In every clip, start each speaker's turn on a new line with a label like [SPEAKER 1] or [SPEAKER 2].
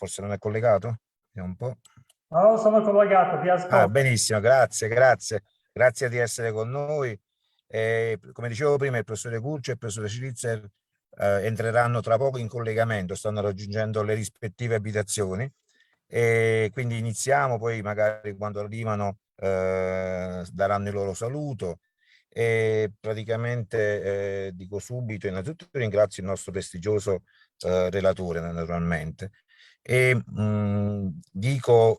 [SPEAKER 1] forse non è collegato? Vediamo un po'.
[SPEAKER 2] No, sono collegato, ti ascolto.
[SPEAKER 1] Benissimo, grazie di essere con noi. Come dicevo prima, il professore Curcio e il professore Schlitzer entreranno tra poco in collegamento, stanno raggiungendo le rispettive abitazioni e quindi iniziamo, poi magari quando arrivano daranno il loro saluto e praticamente dico subito, innanzitutto ringrazio il nostro prestigioso relatore naturalmente e dico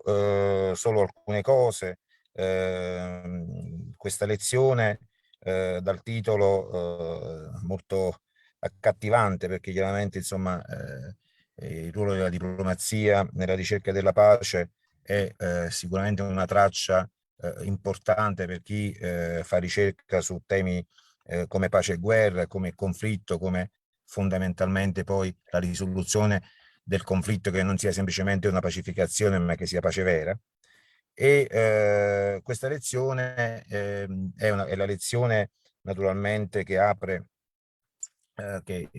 [SPEAKER 1] solo alcune cose. Questa lezione dal titolo molto accattivante, perché chiaramente insomma il ruolo della diplomazia nella ricerca della pace è sicuramente una traccia importante per chi fa ricerca su temi come pace e guerra, come conflitto, come fondamentalmente poi la risoluzione del conflitto, che non sia semplicemente una pacificazione ma che sia pace vera. E questa lezione è la lezione naturalmente che apre, che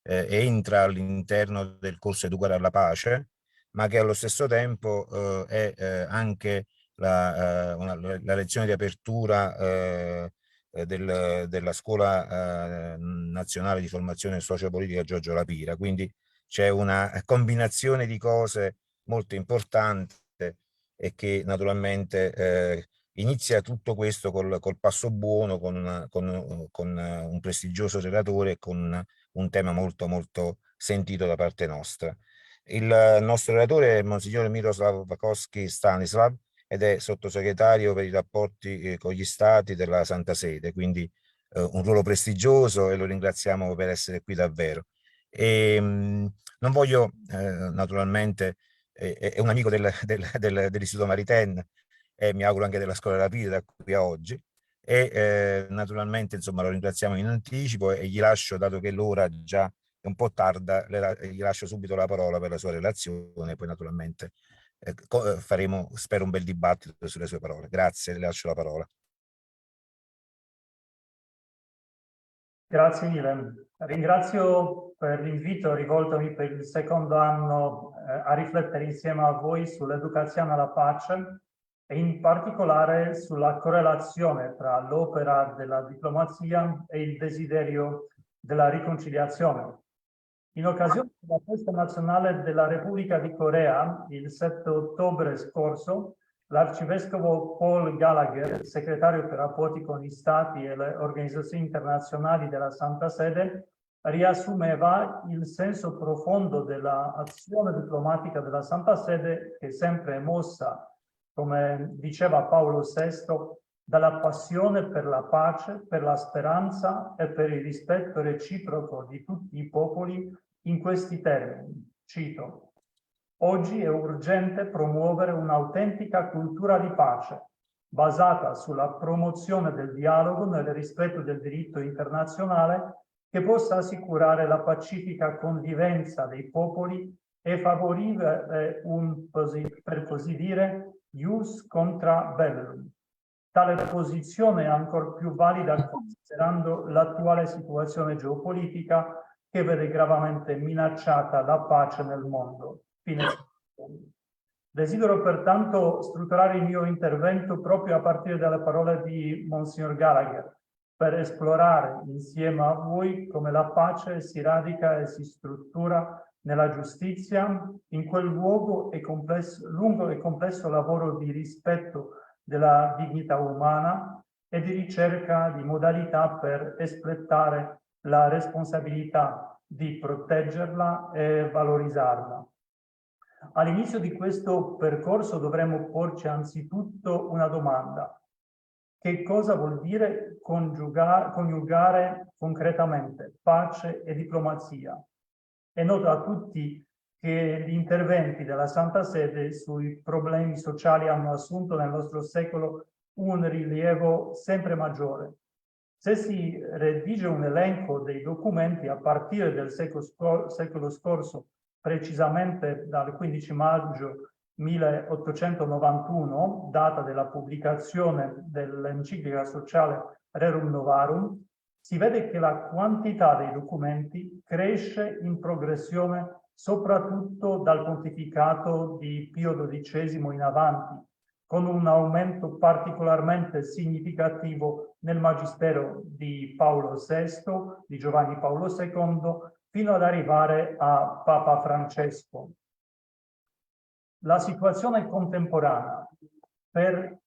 [SPEAKER 1] entra all'interno del corso Educare alla pace, ma che allo stesso tempo è anche la lezione di apertura della Scuola Nazionale di Formazione Sociopolitica Giorgio La Pira. Quindi c'è una combinazione di cose molto importante e che naturalmente inizia tutto questo col passo buono, con un prestigioso relatore e con un tema molto molto sentito da parte nostra. Il nostro relatore è Monsignor Miroslav Vakowski Stanislav ed è sottosegretario per i rapporti con gli stati della Santa Sede, quindi un ruolo prestigioso e lo ringraziamo per essere qui davvero. Non voglio naturalmente, è un amico dell'Istituto Maritain e mi auguro anche della Scuola Rapida da qui a oggi. E naturalmente insomma lo ringraziamo in anticipo e gli lascio, dato che l'ora già è un po' tarda, gli lascio subito la parola per la sua relazione, poi naturalmente faremo, spero, un bel dibattito sulle sue parole. Grazie, le lascio la parola.
[SPEAKER 2] Grazie mille. Ringrazio per l'invito rivoltomi per il secondo anno a riflettere insieme a voi sull'educazione alla pace e in particolare sulla correlazione tra l'opera della diplomazia e il desiderio della riconciliazione. In occasione della festa nazionale della Repubblica di Corea, il 7 ottobre scorso, l'arcivescovo Paul Gallagher, segretario per rapporti con gli Stati e le organizzazioni internazionali della Santa Sede, riassumeva il senso profondo dell'azione diplomatica della Santa Sede, che sempre è mossa, come diceva Paolo VI, dalla passione per la pace, per la speranza e per il rispetto reciproco di tutti i popoli in questi termini. Cito: oggi è urgente promuovere un'autentica cultura di pace, basata sulla promozione del dialogo nel rispetto del diritto internazionale, che possa assicurare la pacifica convivenza dei popoli e favorire per così dire, ius contra bellum. Tale posizione è ancor più valida considerando l'attuale situazione geopolitica che vede gravemente minacciata la pace nel mondo. Fine. Desidero pertanto strutturare il mio intervento proprio a partire dalle parole di Monsignor Gallagher, per esplorare insieme a voi come la pace si radica e si struttura nella giustizia, in quel lungo e complesso lavoro di rispetto della dignità umana e di ricerca di modalità per espletare la responsabilità di proteggerla e valorizzarla. All'inizio di questo percorso dovremmo porci anzitutto una domanda: che cosa vuol dire coniugare concretamente pace e diplomazia? È noto a tutti che gli interventi della Santa Sede sui problemi sociali hanno assunto nel nostro secolo un rilievo sempre maggiore. Se si redige un elenco dei documenti a partire del secolo scorso, precisamente dal 15 maggio 1891, data della pubblicazione dell'enciclica sociale Rerum Novarum, si vede che la quantità dei documenti cresce in progressione soprattutto dal pontificato di Pio XII in avanti, con un aumento particolarmente significativo nel magistero di Paolo VI, di Giovanni Paolo II, fino ad arrivare a Papa Francesco. La situazione contemporanea, per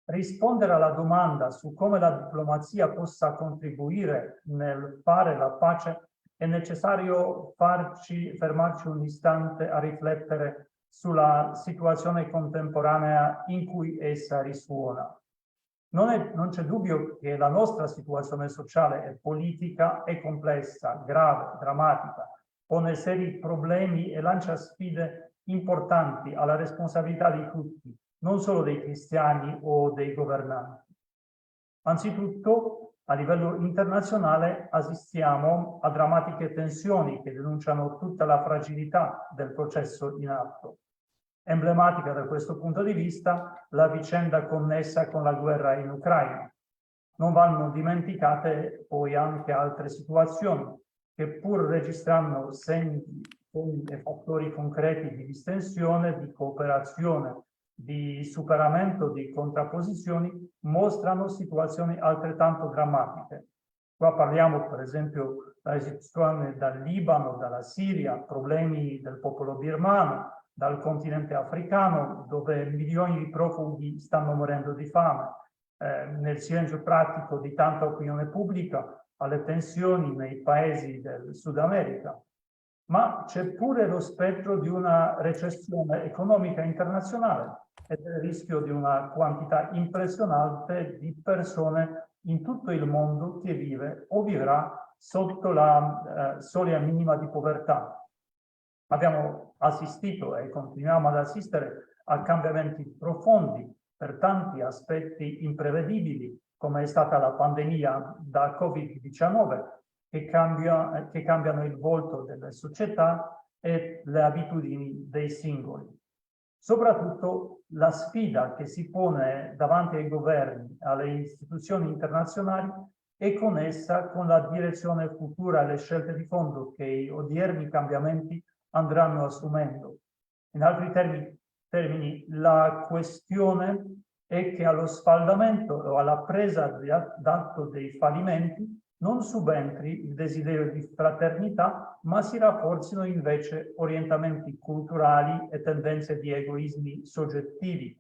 [SPEAKER 2] rispondere alla domanda su come la diplomazia possa contribuire nel fare la pace, è necessario fermarci un istante a riflettere sulla situazione contemporanea in cui essa risuona. Non c'è dubbio che la nostra situazione sociale e politica è complessa, grave, drammatica, pone seri problemi e lancia sfide importanti alla responsabilità di tutti, non solo dei cristiani o dei governanti. Anzitutto, a livello internazionale assistiamo a drammatiche tensioni che denunciano tutta la fragilità del processo in atto. Emblematica da questo punto di vista la vicenda connessa con la guerra in Ucraina. Non vanno dimenticate poi anche altre situazioni che pur registrano segni e fattori concreti di distensione, di cooperazione, di superamento di contrapposizioni, mostrano situazioni altrettanto drammatiche. Qua parliamo per esempio della situazione dal Libano, dalla Siria, problemi del popolo birmano, dal continente africano, dove milioni di profughi stanno morendo di fame, nel silenzio pratico di tanta opinione pubblica, alle tensioni nei paesi del Sud America. Ma c'è pure lo spettro di una recessione economica internazionale e del rischio di una quantità impressionante di persone in tutto il mondo che vive o vivrà sotto la soglia minima di povertà. Abbiamo assistito e continuiamo ad assistere a cambiamenti profondi per tanti aspetti imprevedibili, come è stata la pandemia da Covid-19, che cambiano il volto delle società e le abitudini dei singoli. Soprattutto la sfida che si pone davanti ai governi, alle istituzioni internazionali, è connessa con la direzione futura e le scelte di fondo che gli odierni cambiamenti andranno assumendo. In altri termini, la questione è che allo sfaldamento o alla presa d'atto dei fallimenti non subentri il desiderio di fraternità, ma si rafforzino invece orientamenti culturali e tendenze di egoismi soggettivi,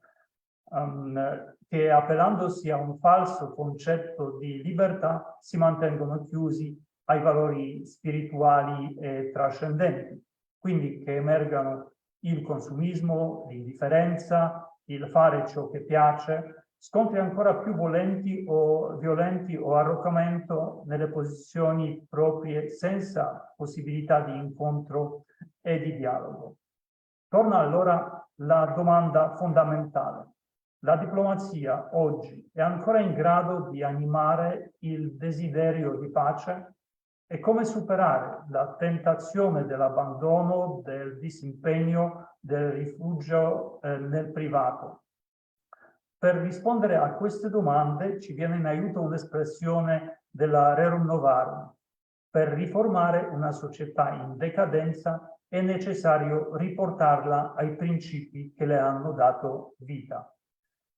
[SPEAKER 2] che appellandosi a un falso concetto di libertà si mantengono chiusi ai valori spirituali e trascendenti. Quindi che emergano il consumismo, l'indifferenza, il fare ciò che piace, scontri ancora più violenti o arroccamento nelle posizioni proprie senza possibilità di incontro e di dialogo. Torna allora la domanda fondamentale. La diplomazia oggi è ancora in grado di animare il desiderio di pace? E come superare la tentazione dell'abbandono, del disimpegno, del rifugio nel privato? Per rispondere a queste domande ci viene in aiuto un'espressione della Rerum Novarum. Per riformare una società in decadenza è necessario riportarla ai principi che le hanno dato vita.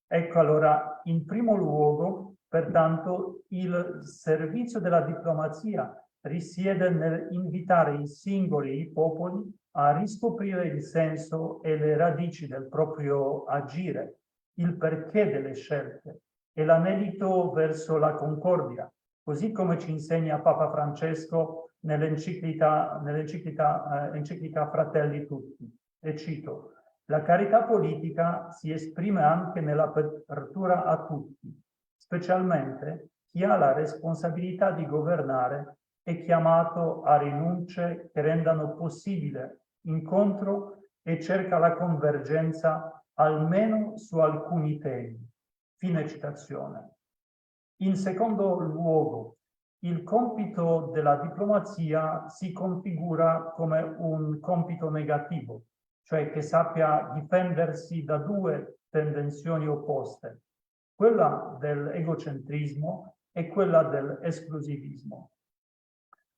[SPEAKER 2] Ecco allora, in primo luogo, pertanto, il servizio della diplomazia risiede nell'invitare i singoli e i popoli a riscoprire il senso e le radici del proprio agire, il perché delle scelte e l'anelito verso la concordia, così come ci insegna Papa Francesco nell'enciclica Fratelli Tutti. E cito: la carità politica si esprime anche nell'apertura a tutti, specialmente chi ha la responsabilità di governare è chiamato a rinunce che rendano possibile incontro e cerca la convergenza almeno su alcuni temi. Fine citazione. In secondo luogo, il compito della diplomazia si configura come un compito negativo, cioè che sappia difendersi da due tendenzioni opposte, quella dell'egocentrismo è quella dell'esclusivismo.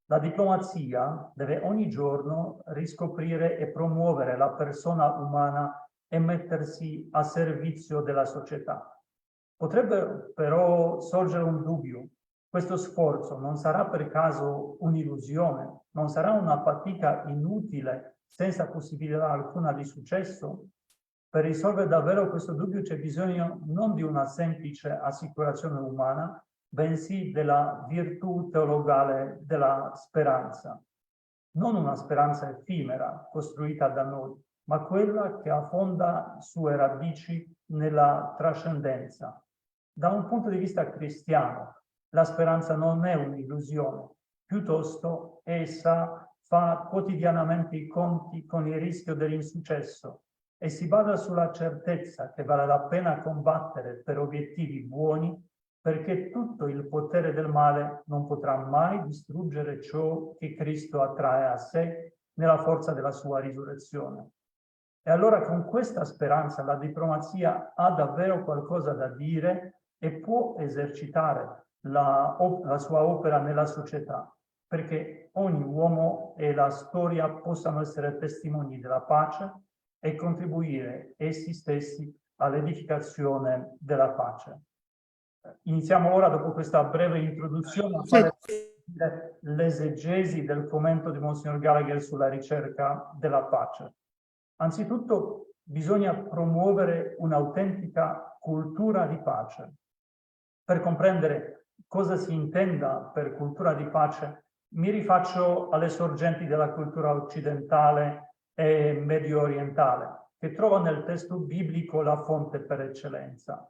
[SPEAKER 2] La diplomazia deve ogni giorno riscoprire e promuovere la persona umana e mettersi a servizio della società. Potrebbe però sorgere un dubbio. Questo sforzo non sarà per caso un'illusione? Non sarà una fatica inutile, senza possibilità alcuna di successo? Per risolvere davvero questo dubbio c'è bisogno non di una semplice assicurazione umana, bensì della virtù teologale della speranza. Non una speranza effimera, costruita da noi, ma quella che affonda sue radici nella trascendenza. Da un punto di vista cristiano, la speranza non è un'illusione, piuttosto essa fa quotidianamente i conti con il rischio dell'insuccesso e si basa sulla certezza che vale la pena combattere per obiettivi buoni, perché tutto il potere del male non potrà mai distruggere ciò che Cristo attrae a sé nella forza della sua risurrezione. E allora con questa speranza la diplomazia ha davvero qualcosa da dire e può esercitare la sua opera nella società, perché ogni uomo e la storia possano essere testimoni della pace e contribuire essi stessi all'edificazione della pace. Iniziamo ora, dopo questa breve introduzione, a fare l'esegesi del commento di Monsignor Gallagher sulla ricerca della pace. Anzitutto bisogna promuovere un'autentica cultura di pace. Per comprendere cosa si intenda per cultura di pace, mi rifaccio alle sorgenti della cultura occidentale e medio orientale, che trova nel testo biblico la fonte per eccellenza.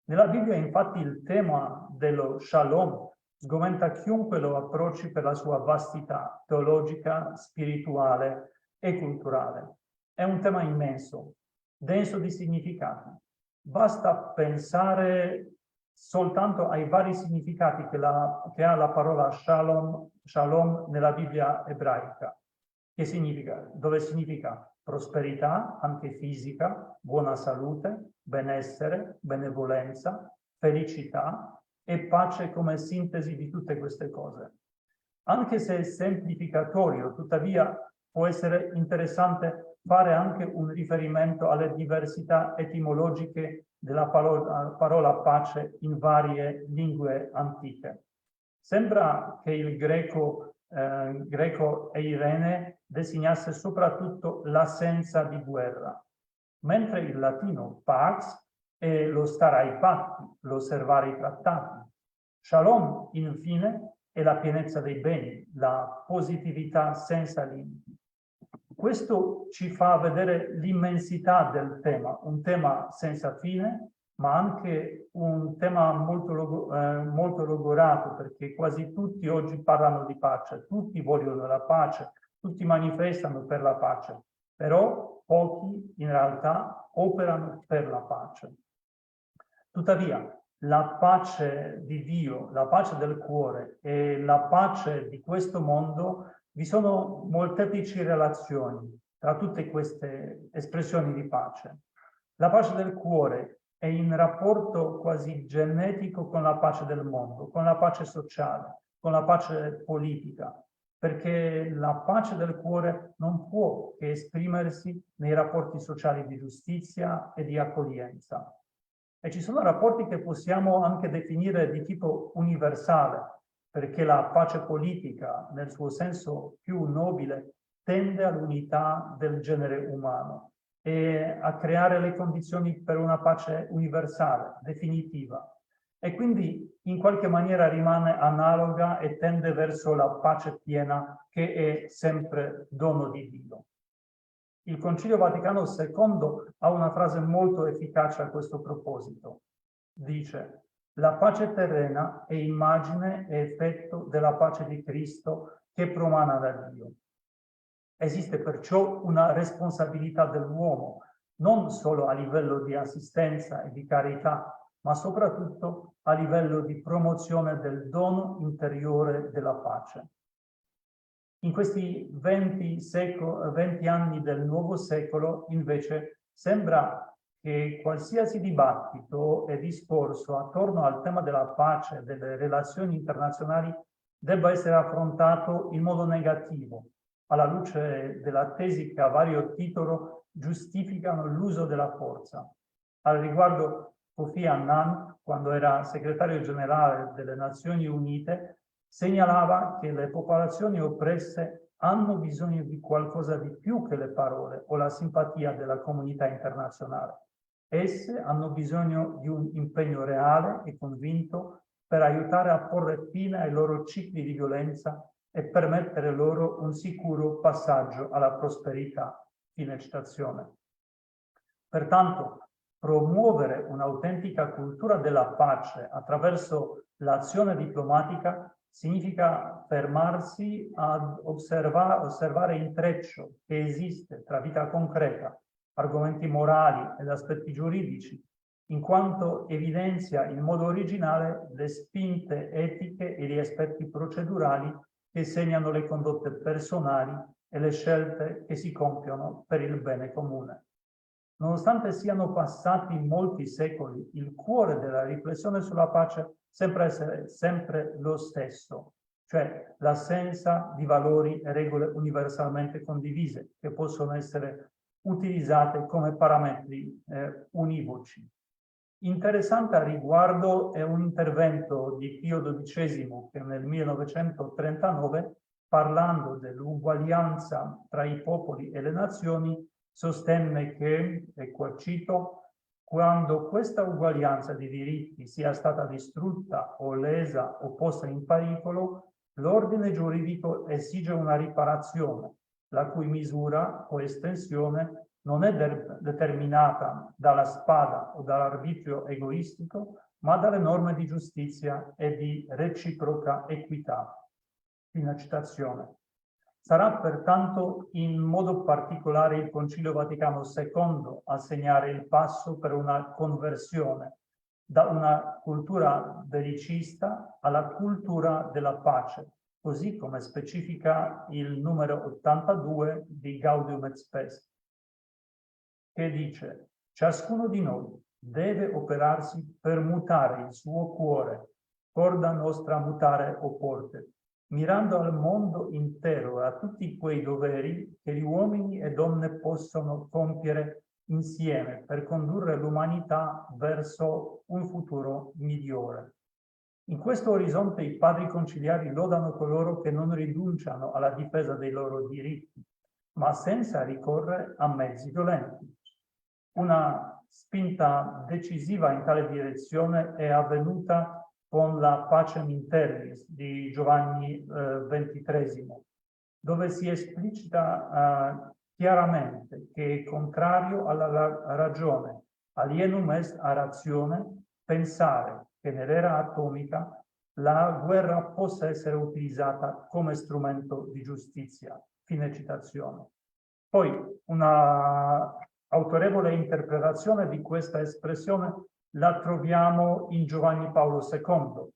[SPEAKER 2] Nella Bibbia, infatti, il tema dello shalom sgomenta chiunque lo approcci per la sua vastità teologica, spirituale e culturale. È un tema immenso, denso di significati. Basta pensare soltanto ai vari significati che ha la parola shalom nella Bibbia ebraica. Che significa? Dove significa prosperità, anche fisica, buona salute, benessere, benevolenza, felicità e pace come sintesi di tutte queste cose. Anche se è semplificatorio, tuttavia può essere interessante fare anche un riferimento alle diversità etimologiche della parola pace in varie lingue antiche. Sembra che il greco eirene designasse soprattutto l'assenza di guerra, mentre il latino pax è lo stare ai patti, l'osservare i trattati. Shalom, infine, è la pienezza dei beni, la positività senza limiti. Questo ci fa vedere l'immensità del tema, un tema senza fine, ma anche un tema molto logorato, perché quasi tutti oggi parlano di pace, tutti vogliono la pace, tutti manifestano per la pace, però pochi in realtà operano per la pace. Tuttavia, la pace di Dio, la pace del cuore e la pace di questo mondo, vi sono molteplici relazioni tra tutte queste espressioni di pace. La pace del cuore è in rapporto quasi genetico con la pace del mondo, con la pace sociale, con la pace politica, perché la pace del cuore non può che esprimersi nei rapporti sociali di giustizia e di accoglienza. E ci sono rapporti che possiamo anche definire di tipo universale, perché la pace politica, nel suo senso più nobile, tende all'unità del genere umano e a creare le condizioni per una pace universale, definitiva. E quindi in qualche maniera rimane analoga e tende verso la pace piena, che è sempre dono di Dio. Il Concilio Vaticano II ha una frase molto efficace a questo proposito. Dice: la pace terrena è immagine e effetto della pace di Cristo che promana da Dio. Esiste perciò una responsabilità dell'uomo, non solo a livello di assistenza e di carità, ma soprattutto a livello di promozione del dono interiore della pace. In questi 20 anni del nuovo secolo, invece, sembra che qualsiasi dibattito e discorso attorno al tema della pace e delle relazioni internazionali debba essere affrontato in modo negativo, alla luce della tesi che a vario titolo giustificano l'uso della forza. Al riguardo, Kofi Annan, quando era segretario generale delle Nazioni Unite, segnalava che le popolazioni oppresse hanno bisogno di qualcosa di più che le parole o la simpatia della comunità internazionale. Esse hanno bisogno di un impegno reale e convinto per aiutare a porre fine ai loro cicli di violenza e permettere loro un sicuro passaggio alla prosperità. Fine citazione. Pertanto, promuovere un'autentica cultura della pace attraverso l'azione diplomatica significa fermarsi ad osservare intreccio che esiste tra vita concreta, argomenti morali ed aspetti giuridici, in quanto evidenzia in modo originale le spinte etiche e gli aspetti procedurali che segnano le condotte personali e le scelte che si compiono per il bene comune. Nonostante siano passati molti secoli, il cuore della riflessione sulla pace sembra essere sempre lo stesso, cioè l'assenza di valori e regole universalmente condivise che possono essere utilizzate come parametri univoci. Interessante a riguardo è un intervento di Pio XII che nel 1939, parlando dell'uguaglianza tra i popoli e le nazioni, sostenne che, e qua cito, quando questa uguaglianza di diritti sia stata distrutta o lesa o posta in pericolo, l'ordine giuridico esige una riparazione, la cui misura o estensione non è determinata dalla spada o dall'arbitrio egoistico, ma dalle norme di giustizia e di reciproca equità. Fine citazione. Sarà pertanto in modo particolare il Concilio Vaticano II a segnare il passo per una conversione da una cultura bellicista alla cultura della pace, così come specifica il numero 82 di Gaudium et Spes, che dice: ciascuno di noi deve operarsi per mutare il suo cuore, corda nostra mutare opporte, mirando al mondo intero e a tutti quei doveri che gli uomini e donne possono compiere insieme per condurre l'umanità verso un futuro migliore. In questo orizzonte i padri conciliari lodano coloro che non rinunciano alla difesa dei loro diritti, ma senza ricorrere a mezzi violenti. Una spinta decisiva in tale direzione è avvenuta con la Pacem in Terris di Giovanni XXIII, dove si esplicita chiaramente che è contrario alla ragione, alienum est a ratione, pensare che nell'era atomica la guerra possa essere utilizzata come strumento di giustizia. Fine citazione. Poi una autorevole interpretazione di questa espressione la troviamo in Giovanni Paolo II,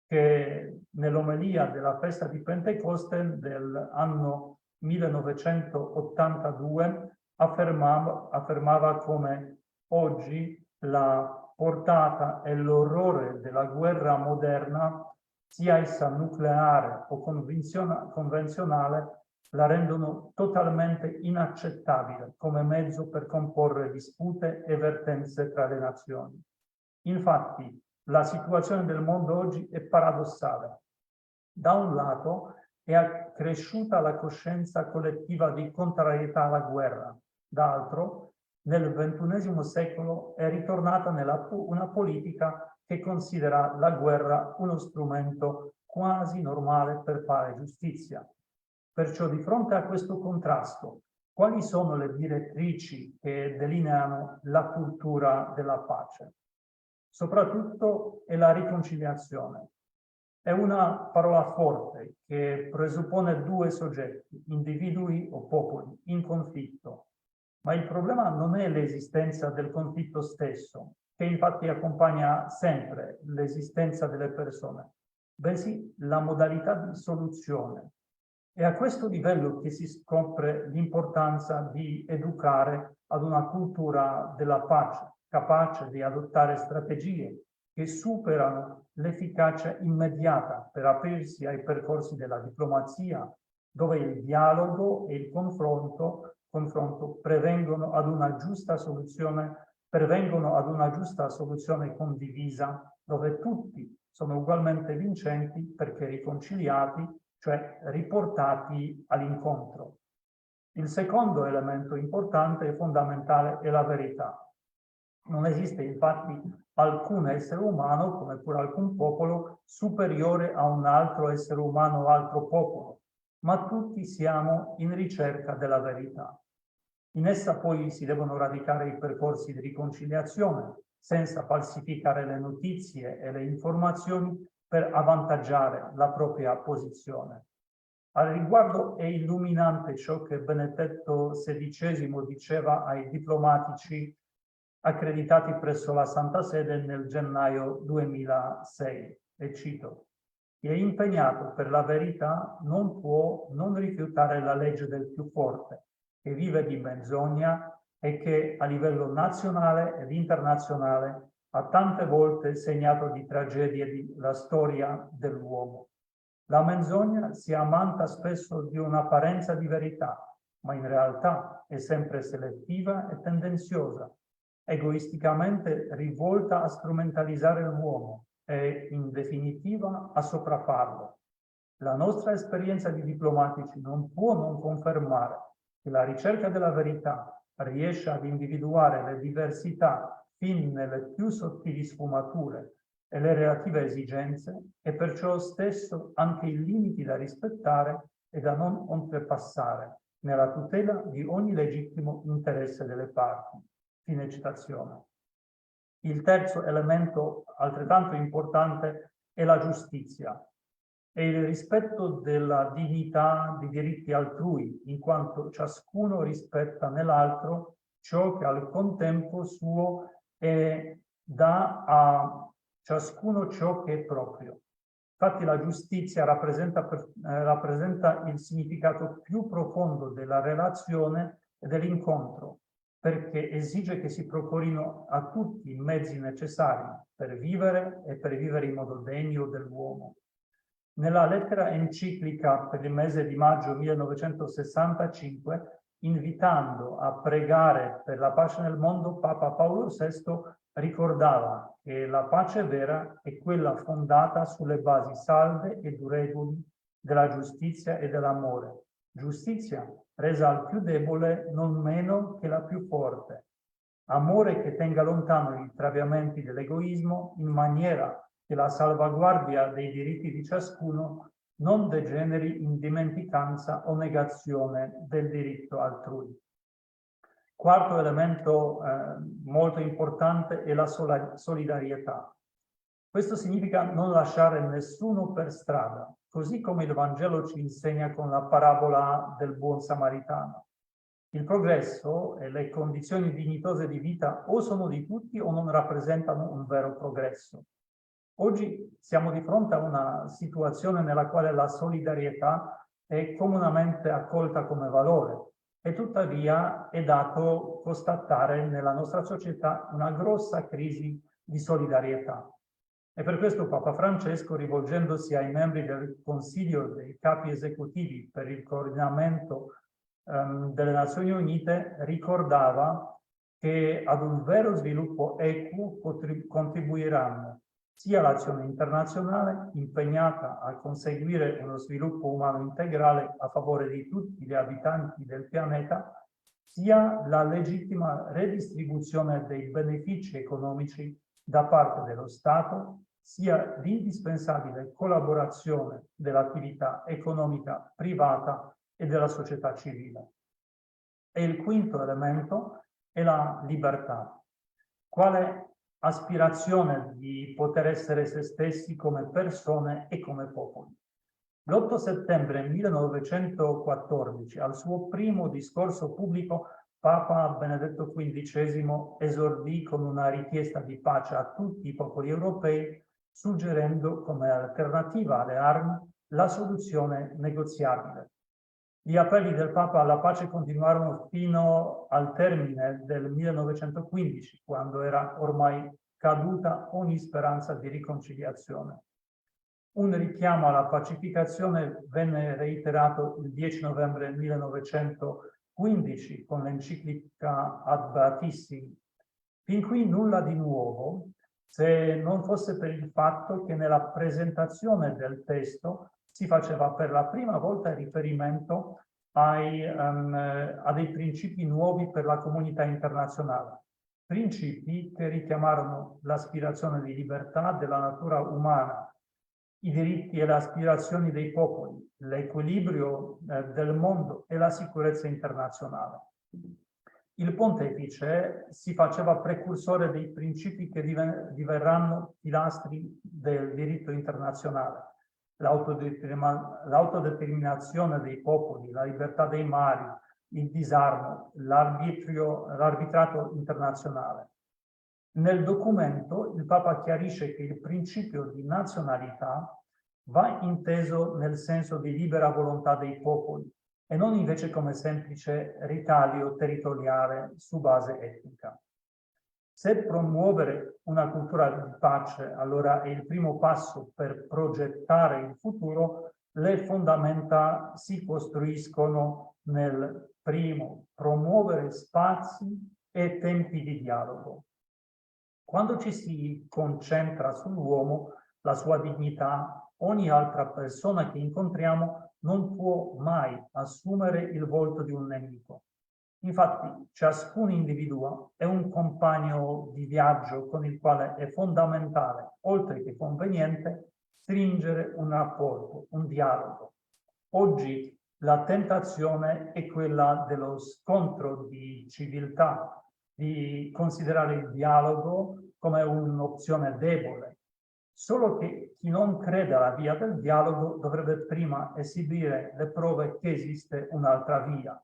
[SPEAKER 2] che nell'omelia della festa di Pentecoste dell'anno 1982 affermava come oggi la portata e l'orrore della guerra moderna, sia essa nucleare o convenzionale, la rendono totalmente inaccettabile come mezzo per comporre dispute e vertenze tra le nazioni. Infatti, la situazione del mondo oggi è paradossale. Da un lato è accresciuta la coscienza collettiva di contrarietà alla guerra, dall'altro, nel XXI secolo è ritornata una politica che considera la guerra uno strumento quasi normale per fare giustizia. Perciò, di fronte a questo contrasto, quali sono le direttrici che delineano la cultura della pace? Soprattutto è la riconciliazione. È una parola forte che presuppone due soggetti, individui o popoli, in conflitto. Ma il problema non è l'esistenza del conflitto stesso, che infatti accompagna sempre l'esistenza delle persone, bensì la modalità di soluzione. È a questo livello che si scopre l'importanza di educare ad una cultura della pace, capace di adottare strategie che superano l'efficacia immediata per aprirsi ai percorsi della diplomazia, dove il dialogo e il confronto pervengono ad una giusta soluzione condivisa, dove tutti sono ugualmente vincenti perché riconciliati, cioè riportati all'incontro. Il secondo elemento importante e fondamentale è la verità. Non esiste infatti alcun essere umano, come pure alcun popolo, superiore a un altro essere umano o altro popolo, ma tutti siamo in ricerca della verità. In essa poi si devono radicare i percorsi di riconciliazione, senza falsificare le notizie e le informazioni per avvantaggiare la propria posizione. Al riguardo è illuminante ciò che Benedetto XVI diceva ai diplomatici accreditati presso la Santa Sede nel gennaio 2006, e cito: "Chi è impegnato per la verità non può non rifiutare la legge del più forte, che vive di menzogna e che a livello nazionale ed internazionale ha tante volte segnato di tragedie la storia dell'uomo. La menzogna si ammanta spesso di un'apparenza di verità, ma in realtà è sempre selettiva e tendenziosa, egoisticamente rivolta a strumentalizzare l'uomo e, in definitiva, a sopraffarlo. La nostra esperienza di diplomatici non può non confermare che la ricerca della verità riesce ad individuare le diversità fin nelle più sottili sfumature e le relative esigenze, e perciò stesso anche i limiti da rispettare e da non oltrepassare, nella tutela di ogni legittimo interesse delle parti." Fine citazione. Il terzo elemento altrettanto importante è la giustizia e il rispetto della dignità dei diritti altrui, in quanto ciascuno rispetta nell'altro ciò che al contempo suo e dà a ciascuno ciò che è proprio. Infatti la giustizia rappresenta il significato più profondo della relazione e dell'incontro, perché esige che si procurino a tutti i mezzi necessari per vivere e per vivere in modo degno dell'uomo. Nella lettera enciclica per il mese di maggio 1965, invitando a pregare per la pace nel mondo, Papa Paolo VI ricordava che la pace vera è quella fondata sulle basi salde e durevoli della giustizia e dell'amore. Giustizia resa al più debole non meno che la più forte. Amore che tenga lontano i traviamenti dell'egoismo, in maniera che la salvaguardia dei diritti di ciascuno non degeneri in dimenticanza o negazione del diritto altrui. Quarto elemento molto importante è la solidarietà. Questo significa non lasciare nessuno per strada, così come il Vangelo ci insegna con la parabola del buon samaritano. Il progresso e le condizioni dignitose di vita o sono di tutti o non rappresentano un vero progresso. Oggi siamo di fronte a una situazione nella quale la solidarietà è comunemente accolta come valore, e tuttavia è dato constatare nella nostra società una grossa crisi di solidarietà. E per questo Papa Francesco, rivolgendosi ai membri del Consiglio dei capi esecutivi per il coordinamento delle Nazioni Unite, ricordava che ad un vero sviluppo equo contribuiranno sia l'azione internazionale impegnata a conseguire uno sviluppo umano integrale a favore di tutti gli abitanti del pianeta, sia la legittima redistribuzione dei benefici economici da parte dello Stato, sia l'indispensabile collaborazione dell'attività economica privata e della società civile. E il quinto elemento è la libertà, quale aspirazione di poter essere se stessi come persone e come popoli. L'8 settembre 1914, al suo primo discorso pubblico, Papa Benedetto XV esordì con una richiesta di pace a tutti i popoli europei, suggerendo come alternativa alle armi la soluzione negoziabile. Gli appelli del Papa alla pace continuarono fino al termine del 1915, quando era ormai caduta ogni speranza di riconciliazione. Un richiamo alla pacificazione venne reiterato il 10 novembre 1915 con l'enciclica Ad Beatissimi. Fin qui nulla di nuovo, se non fosse per il fatto che nella presentazione del testo si faceva per la prima volta riferimento a dei principi nuovi per la comunità internazionale, principi che richiamarono l'aspirazione di libertà della natura umana, i diritti e le aspirazioni dei popoli, l'equilibrio del mondo e la sicurezza internazionale. Il pontefice si faceva precursore dei principi che diverranno pilastri del diritto internazionale: l'autodeterminazione dei popoli, la libertà dei mari, il disarmo, l'arbitrato internazionale. Nel documento il Papa chiarisce che il principio di nazionalità va inteso nel senso di libera volontà dei popoli e non invece come semplice ritaglio territoriale su base etnica. Se promuovere una cultura di pace allora è il primo passo per progettare il futuro, le fondamenta si costruiscono nel primo: promuovere spazi e tempi di dialogo. Quando ci si concentra sull'uomo, la sua dignità, ogni altra persona che incontriamo non può mai assumere il volto di un nemico. Infatti, ciascun individuo è un compagno di viaggio con il quale è fondamentale, oltre che conveniente, stringere un rapporto, un dialogo. Oggi la tentazione è quella dello scontro di civiltà, di considerare il dialogo come un'opzione debole. Solo che chi non crede alla via del dialogo dovrebbe prima esibire le prove che esiste un'altra via.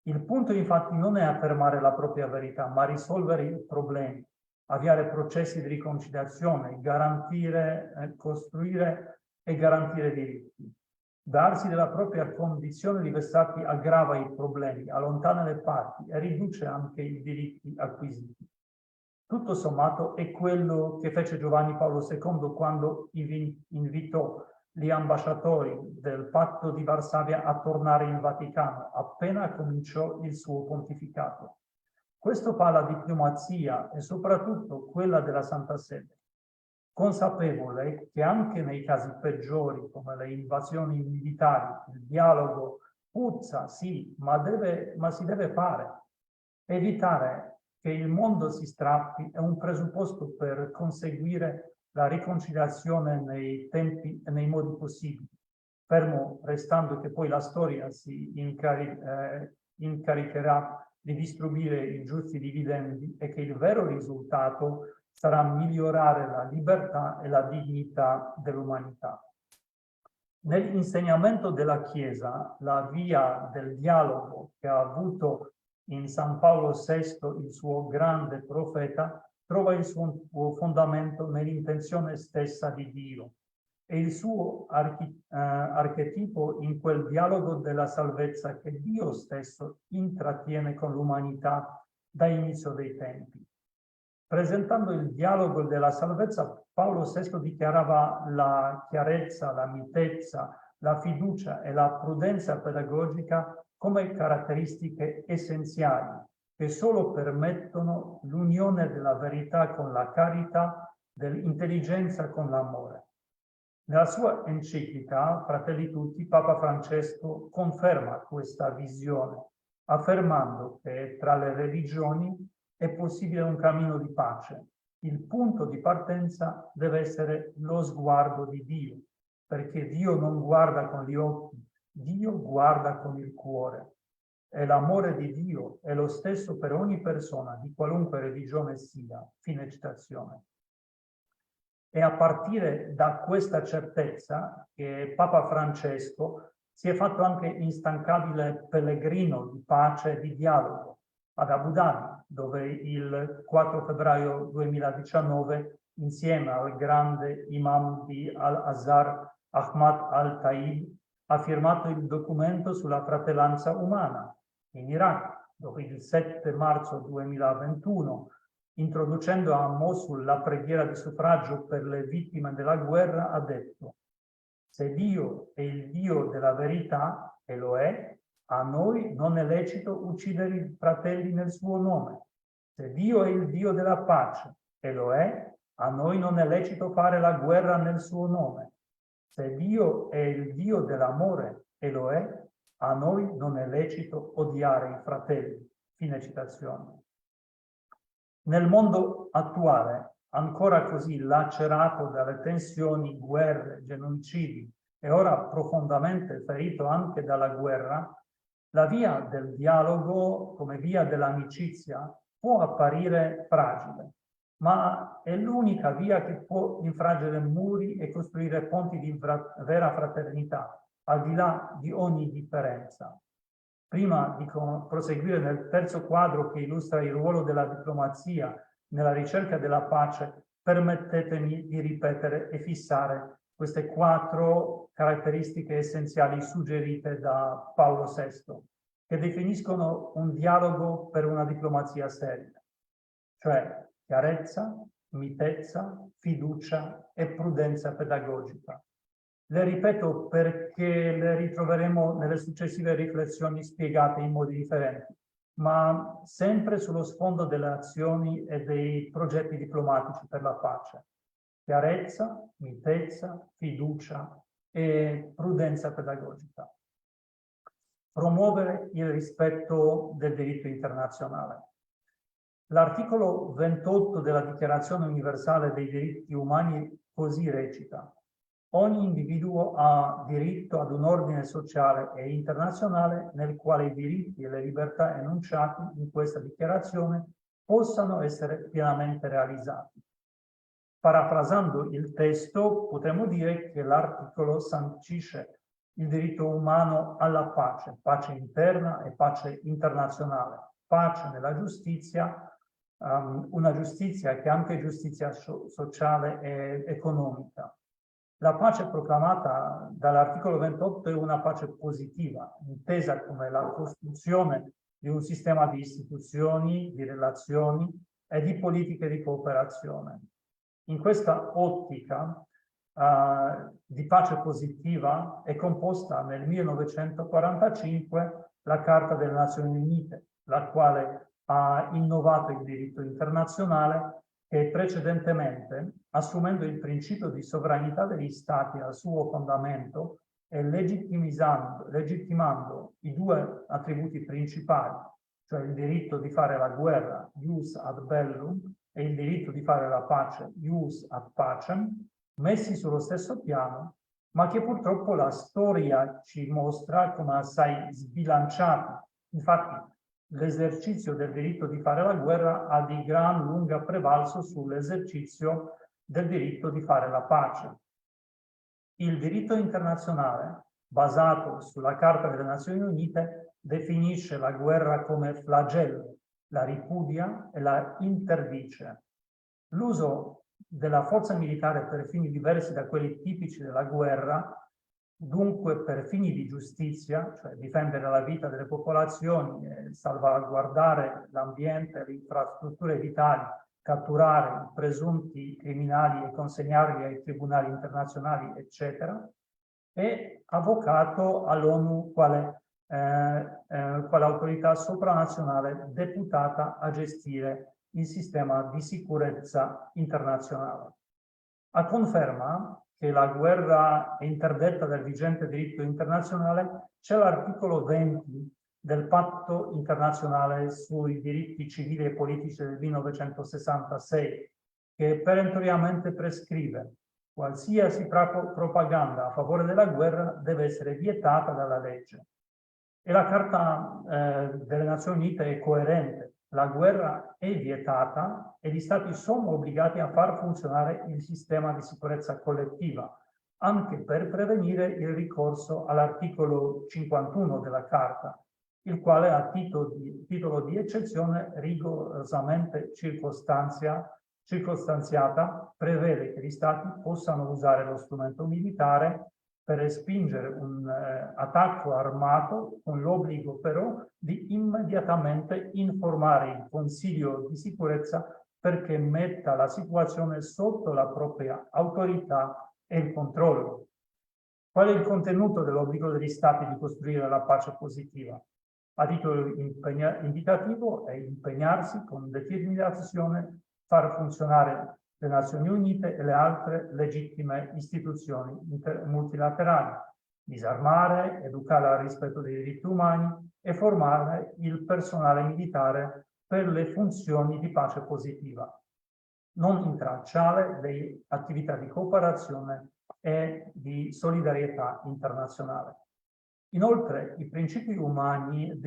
[SPEAKER 2] Il punto infatti non è affermare la propria verità, ma risolvere i problemi, avviare processi di riconciliazione, garantire, costruire e garantire diritti. Darsi della propria condizione di vessati aggrava i problemi, allontana le parti e riduce anche i diritti acquisiti. Tutto sommato è quello che fece Giovanni Paolo II quando invitò gli ambasciatori del Patto di Varsavia a tornare in Vaticano appena cominciò il suo pontificato. Questo parla di diplomazia e soprattutto quella della Santa Sede, consapevole che anche nei casi peggiori come le invasioni militari il dialogo puzza, sì, ma si deve fare. Evitare che il mondo si strappi è un presupposto per conseguire la riconciliazione nei tempi e nei modi possibili, fermo restando che poi la storia si incaricherà di distribuire i giusti dividendi e che il vero risultato sarà migliorare la libertà e la dignità dell'umanità. Nell'insegnamento della Chiesa, la via del dialogo che ha avuto in San Paolo VI il suo grande profeta trova il suo fondamento nell'intenzione stessa di Dio e il suo archetipo in quel dialogo della salvezza che Dio stesso intrattiene con l'umanità da inizio dei tempi. Presentando il dialogo della salvezza, Paolo VI dichiarava la chiarezza, la mitezza, la fiducia e la prudenza pedagogica come caratteristiche essenziali che solo permettono l'unione della verità con la carità, dell'intelligenza con l'amore. Nella sua enciclica Fratelli Tutti, Papa Francesco conferma questa visione, affermando che tra le religioni è possibile un cammino di pace. Il punto di partenza deve essere lo sguardo di Dio, perché Dio non guarda con gli occhi, Dio guarda con il cuore. E l'amore di Dio è lo stesso per ogni persona, di qualunque religione sia. Fine citazione. È a partire da questa certezza che Papa Francesco si è fatto anche instancabile pellegrino di pace e di dialogo ad Abu Dhabi, dove il 4 febbraio 2019, insieme al grande imam di Al-Azhar, Ahmad Al-Taib, ha firmato il documento sulla fratellanza umana in Iraq, dove il 7 marzo 2021, introducendo a Mosul la preghiera di suffragio per le vittime della guerra, ha detto: se Dio è il Dio della verità, e lo è, a noi non è lecito uccidere i fratelli nel suo nome. Se Dio è il Dio della pace, e lo è, a noi non è lecito fare la guerra nel suo nome. Se Dio è il Dio dell'amore, e lo è, a noi non è lecito odiare i fratelli. Fine citazione. Nel mondo attuale, ancora così lacerato dalle tensioni, guerre, genocidi e ora profondamente ferito anche dalla guerra, la via del dialogo come via dell'amicizia può apparire fragile, ma è l'unica via che può infrangere muri e costruire ponti di vera fraternità, al di là di ogni differenza. Prima di proseguire nel terzo quadro che illustra il ruolo della diplomazia nella ricerca della pace, permettetemi di ripetere e fissare queste 4 caratteristiche essenziali suggerite da Paolo VI, che definiscono un dialogo per una diplomazia seria, cioè chiarezza, mitezza, fiducia e prudenza pedagogica. Le ripeto perché le ritroveremo nelle successive riflessioni spiegate in modi differenti, ma sempre sullo sfondo delle azioni e dei progetti diplomatici per la pace. Chiarezza, mitezza, fiducia e prudenza pedagogica. Promuovere il rispetto del diritto internazionale. L'articolo 28 della Dichiarazione Universale dei Diritti Umani così recita: ogni individuo ha diritto ad un ordine sociale e internazionale nel quale i diritti e le libertà enunciati in questa dichiarazione possano essere pienamente realizzati. Parafrasando il testo, potremmo dire che l'articolo sancisce il diritto umano alla pace, pace interna e pace internazionale, pace nella giustizia, una giustizia che è anche giustizia sociale e economica. La pace proclamata dall'articolo 28 è una pace positiva, intesa come la costruzione di un sistema di istituzioni, di relazioni e di politiche di cooperazione. In questa ottica di pace positiva è composta nel 1945 la Carta delle Nazioni Unite, la quale ha innovato il diritto internazionale che precedentemente, assumendo il principio di sovranità degli Stati al suo fondamento e legittimando i 2 attributi principali, cioè il diritto di fare la guerra, ius ad bellum, e il diritto di fare la pace, ius ad pacem, messi sullo stesso piano, ma che purtroppo la storia ci mostra come assai sbilanciati. Infatti, l'esercizio del diritto di fare la guerra ha di gran lunga prevalso sull'esercizio del diritto di fare la pace. Il diritto internazionale, basato sulla Carta delle Nazioni Unite, definisce la guerra come flagello, la ripudia e la interdice. L'uso della forza militare per fini diversi da quelli tipici della guerra, dunque per fini di giustizia, cioè difendere la vita delle popolazioni, salvaguardare l'ambiente, le infrastrutture vitali, catturare i presunti criminali e consegnarli ai tribunali internazionali, eccetera, è avocato all'ONU quale autorità sopranazionale deputata a gestire il sistema di sicurezza internazionale. A conferma che la guerra è interdetta dal vigente diritto internazionale c'è l'articolo 20 del Patto internazionale sui diritti civili e politici del 1966, che perentoriamente prescrive: qualsiasi propaganda a favore della guerra deve essere vietata dalla legge. E la Carta delle Nazioni Unite è coerente. La guerra è vietata e gli Stati sono obbligati a far funzionare il sistema di sicurezza collettiva, anche per prevenire il ricorso all'articolo 51 della Carta, il quale a titolo di eccezione rigorosamente circostanziata prevede che gli Stati possano usare lo strumento militare per respingere un attacco armato, con l'obbligo però di immediatamente informare il Consiglio di sicurezza perché metta la situazione sotto la propria autorità e il controllo. Qual è il contenuto dell'obbligo degli Stati di costruire la pace positiva? A titolo indicativo è impegnarsi con determinazione, far funzionare le Nazioni Unite e le altre legittime istituzioni multilaterali, disarmare, educare al rispetto dei diritti umani e formare il personale militare per le funzioni di pace positiva, non intralciare le attività di cooperazione e di solidarietà internazionale. Inoltre, i principali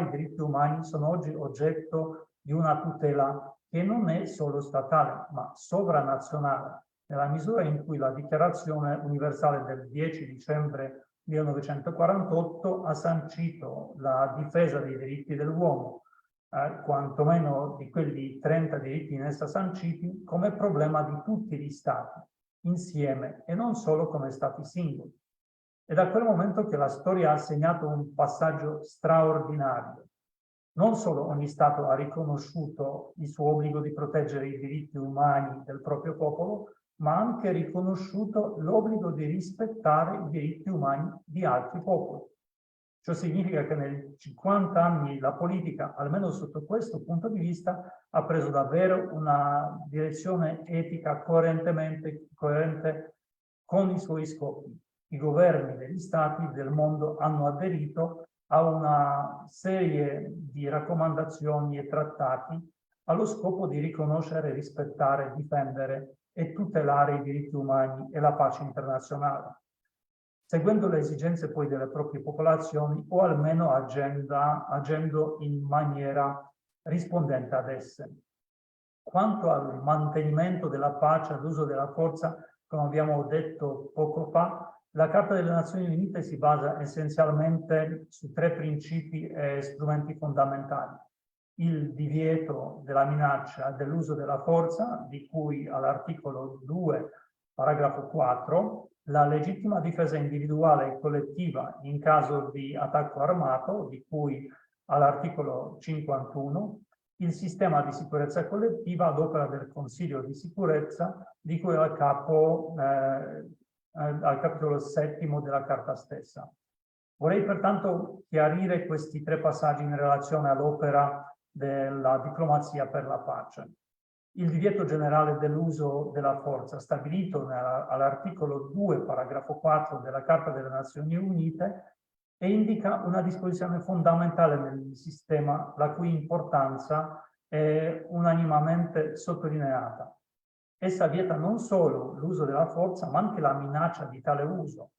[SPEAKER 2] diritti umani sono oggi oggetto di una tutela che non è solo statale, ma sovranazionale, nella misura in cui la Dichiarazione universale del 10 dicembre 1948 ha sancito la difesa dei diritti dell'uomo, quantomeno di quelli 30 diritti in essa sanciti, come problema di tutti gli Stati, insieme e non solo come Stati singoli. È da quel momento che la storia ha segnato un passaggio straordinario. Non solo ogni Stato ha riconosciuto il suo obbligo di proteggere i diritti umani del proprio popolo, ma ha anche riconosciuto l'obbligo di rispettare i diritti umani di altri popoli. Ciò significa che nei 50 anni la politica, almeno sotto questo punto di vista, ha preso davvero una direzione etica coerente con i suoi scopi. I governi degli Stati del mondo hanno aderito a una serie di raccomandazioni e trattati allo scopo di riconoscere, rispettare, difendere e tutelare i diritti umani e la pace internazionale, seguendo le esigenze poi delle proprie popolazioni o almeno agendo in maniera rispondente ad esse. Quanto al mantenimento della pace, all'uso della forza, come abbiamo detto poco fa, la Carta delle Nazioni Unite si basa essenzialmente su 3 principi e strumenti fondamentali. Il divieto della minaccia dell'uso della forza, di cui all'articolo 2, paragrafo 4, la legittima difesa individuale e collettiva in caso di attacco armato, di cui all'articolo 51, il sistema di sicurezza collettiva ad opera del Consiglio di sicurezza, di cui al capitolo 7 della Carta stessa. Vorrei pertanto chiarire questi 3 passaggi in relazione all'opera della diplomazia per la pace. Il divieto generale dell'uso della forza, stabilito all'articolo 2, paragrafo 4 della Carta delle Nazioni Unite, e indica una disposizione fondamentale nel sistema, la cui importanza è unanimemente sottolineata. Essa vieta non solo l'uso della forza, ma anche la minaccia di tale uso.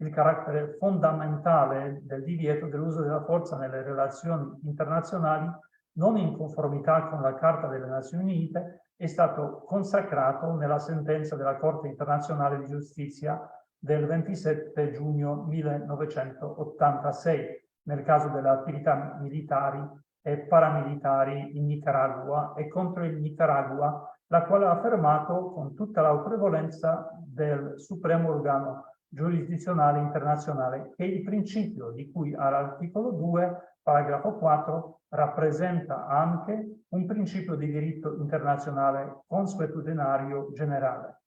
[SPEAKER 2] Il carattere fondamentale del divieto dell'uso della forza nelle relazioni internazionali, non in conformità con la Carta delle Nazioni Unite, è stato consacrato nella sentenza della Corte internazionale di giustizia del 27 giugno 1986, nel caso delle attività militari e paramilitari in Nicaragua e contro il Nicaragua, la quale ha affermato con tutta l'autorevolezza del supremo organo giurisdizionale internazionale che il principio di cui all'articolo 2, paragrafo 4, rappresenta anche un principio di diritto internazionale consuetudinario generale.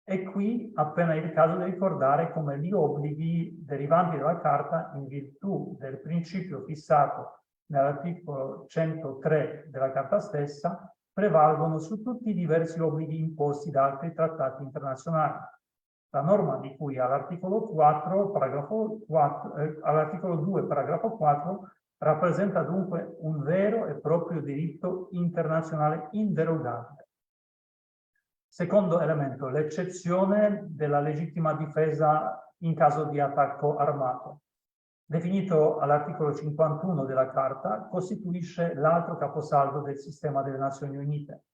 [SPEAKER 2] E qui appena il caso di ricordare come gli obblighi derivanti dalla Carta, in virtù del principio fissato nell'articolo 103 della Carta stessa, prevalgono su tutti i diversi obblighi imposti da altri trattati internazionali. La norma di cui all'articolo 2, paragrafo 4, rappresenta dunque un vero e proprio diritto internazionale inderogabile. Secondo elemento, l'eccezione della legittima difesa in caso di attacco armato. Definito all'articolo 51 della Carta, costituisce l'altro caposaldo del sistema delle Nazioni Unite.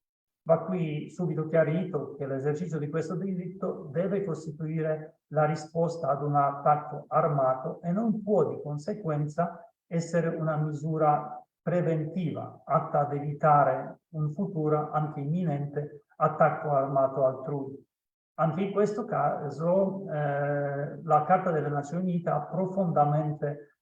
[SPEAKER 2] Va qui subito chiarito che l'esercizio di questo diritto deve costituire la risposta ad un attacco armato e non può di conseguenza essere una misura preventiva atta ad evitare un futuro anche imminente attacco armato altrui. Anche in questo caso la Carta delle Nazioni Unite ha profondamente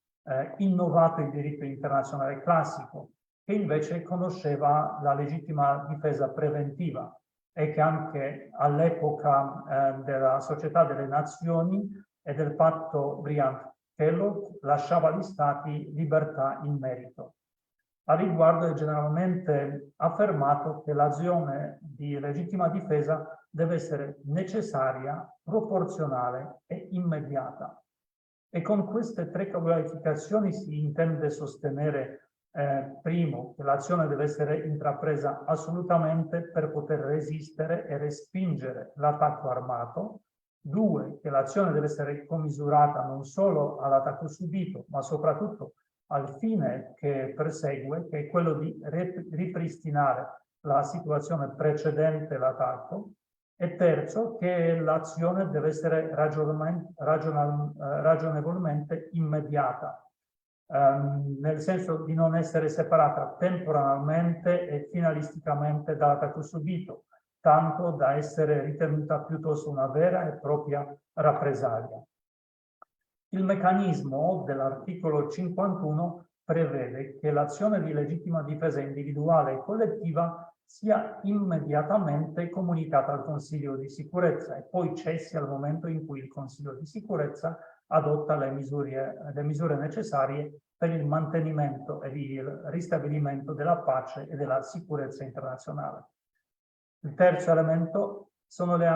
[SPEAKER 2] innovato il diritto internazionale classico, che invece conosceva la legittima difesa preventiva e che anche all'epoca della Società delle Nazioni e del patto Briand-Kellogg lasciava agli Stati libertà in merito. A riguardo è generalmente affermato che l'azione di legittima difesa deve essere necessaria, proporzionale e immediata. E con queste tre qualificazioni si intende sostenere, primo, che l'azione deve essere intrapresa assolutamente per poter resistere e respingere l'attacco armato. Due, che l'azione deve essere commisurata non solo all'attacco subito, ma soprattutto al fine che persegue, che è quello di ripristinare la situazione precedente l'attacco. E terzo, che l'azione deve essere ragionevolmente immediata, nel senso di non essere separata temporalmente e finalisticamente dall'attacco subito, tanto da essere ritenuta piuttosto una vera e propria rappresaglia. Il meccanismo dell'articolo 51 prevede che l'azione di legittima difesa individuale e collettiva sia immediatamente comunicata al Consiglio di sicurezza e poi cessi al momento in cui il Consiglio di sicurezza adotta le misure necessarie per il mantenimento e il ristabilimento della pace e della sicurezza internazionale. Il terzo elemento sono le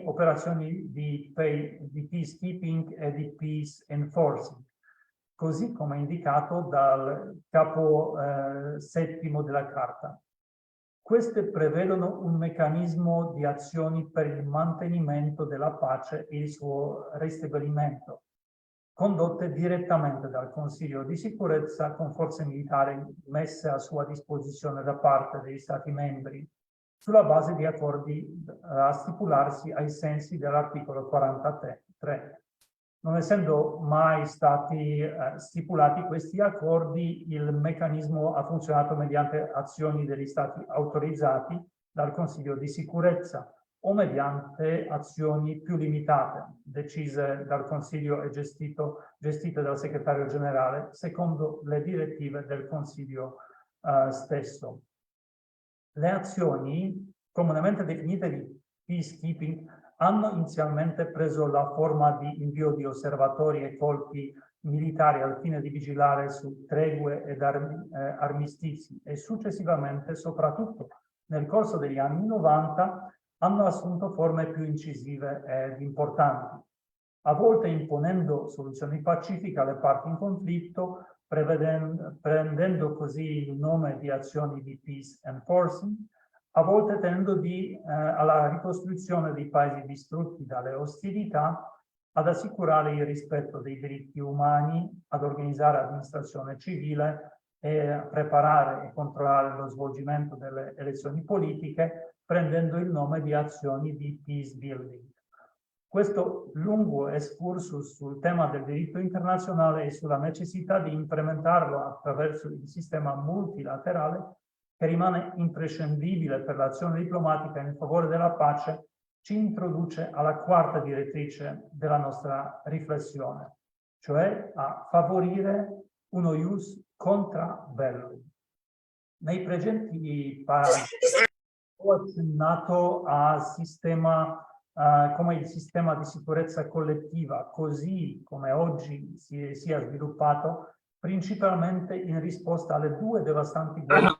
[SPEAKER 2] operazioni di peacekeeping e di peace enforcing, così come indicato dal capo settimo della Carta. Queste prevedono un meccanismo di azioni per il mantenimento della pace e il suo ristabilimento, condotte direttamente dal Consiglio di sicurezza con forze militari messe a sua disposizione da parte degli Stati membri, sulla base di accordi a stipularsi ai sensi dell'articolo 43. Non essendo mai stati stipulati questi accordi, il meccanismo ha funzionato mediante azioni degli Stati autorizzati dal Consiglio di sicurezza o mediante azioni più limitate, decise dal Consiglio e gestite dal Segretario Generale, secondo le direttive del Consiglio stesso. Le azioni, comunemente definite di peacekeeping, hanno inizialmente preso la forma di invio di osservatori e colpi militari al fine di vigilare su tregue ed armistizi e successivamente, soprattutto nel corso degli anni 90, hanno assunto forme più incisive ed importanti, a volte imponendo soluzioni pacifiche alle parti in conflitto, prendendo così il nome di azioni di peace enforcing, a volte tendendo alla ricostruzione dei paesi distrutti dalle ostilità, ad assicurare il rispetto dei diritti umani, ad organizzare amministrazione civile e a preparare e controllare lo svolgimento delle elezioni politiche, prendendo il nome di azioni di peace building. Questo lungo excursus sul tema del diritto internazionale e sulla necessità di implementarlo attraverso il sistema multilaterale, che rimane imprescindibile per l'azione diplomatica in favore della pace, ci introduce alla quarta direttrice della nostra riflessione, cioè a favorire uno ius contra bellum. Nei precedenti paragrafi ho accennato al sistema come il sistema di sicurezza collettiva, così come oggi sia sviluppato, principalmente in risposta alle due devastanti guerre.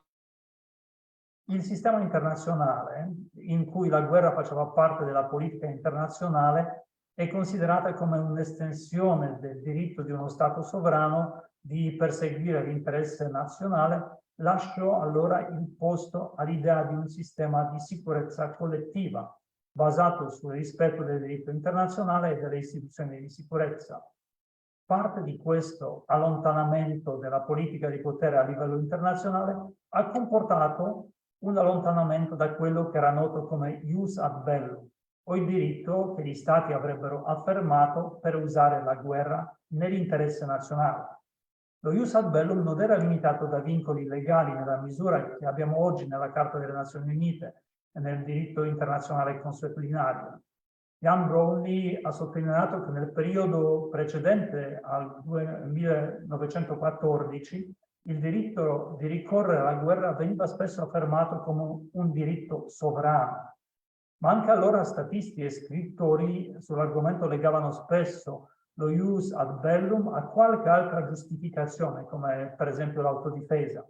[SPEAKER 2] Il sistema internazionale, in cui la guerra faceva parte della politica internazionale, è considerata come un'estensione del diritto di uno Stato sovrano di perseguire l'interesse nazionale. Lasciò allora il posto all'idea di un sistema di sicurezza collettiva, basato sul rispetto del diritto internazionale e delle istituzioni di sicurezza. Parte di questo allontanamento della politica di potere a livello internazionale ha comportato un allontanamento da quello che era noto come ius ad bellum, o il diritto che gli Stati avrebbero affermato per usare la guerra nell'interesse nazionale. Lo ius ad bellum non era limitato da vincoli legali nella misura che abbiamo oggi nella Carta delle Nazioni Unite, nel diritto internazionale consuetudinario. Jan Brownlee ha sottolineato che nel periodo precedente al 1914 il diritto di ricorrere alla guerra veniva spesso affermato come un diritto sovrano, ma anche allora statisti e scrittori sull'argomento legavano spesso lo ius ad bellum a qualche altra giustificazione, come per esempio l'autodifesa.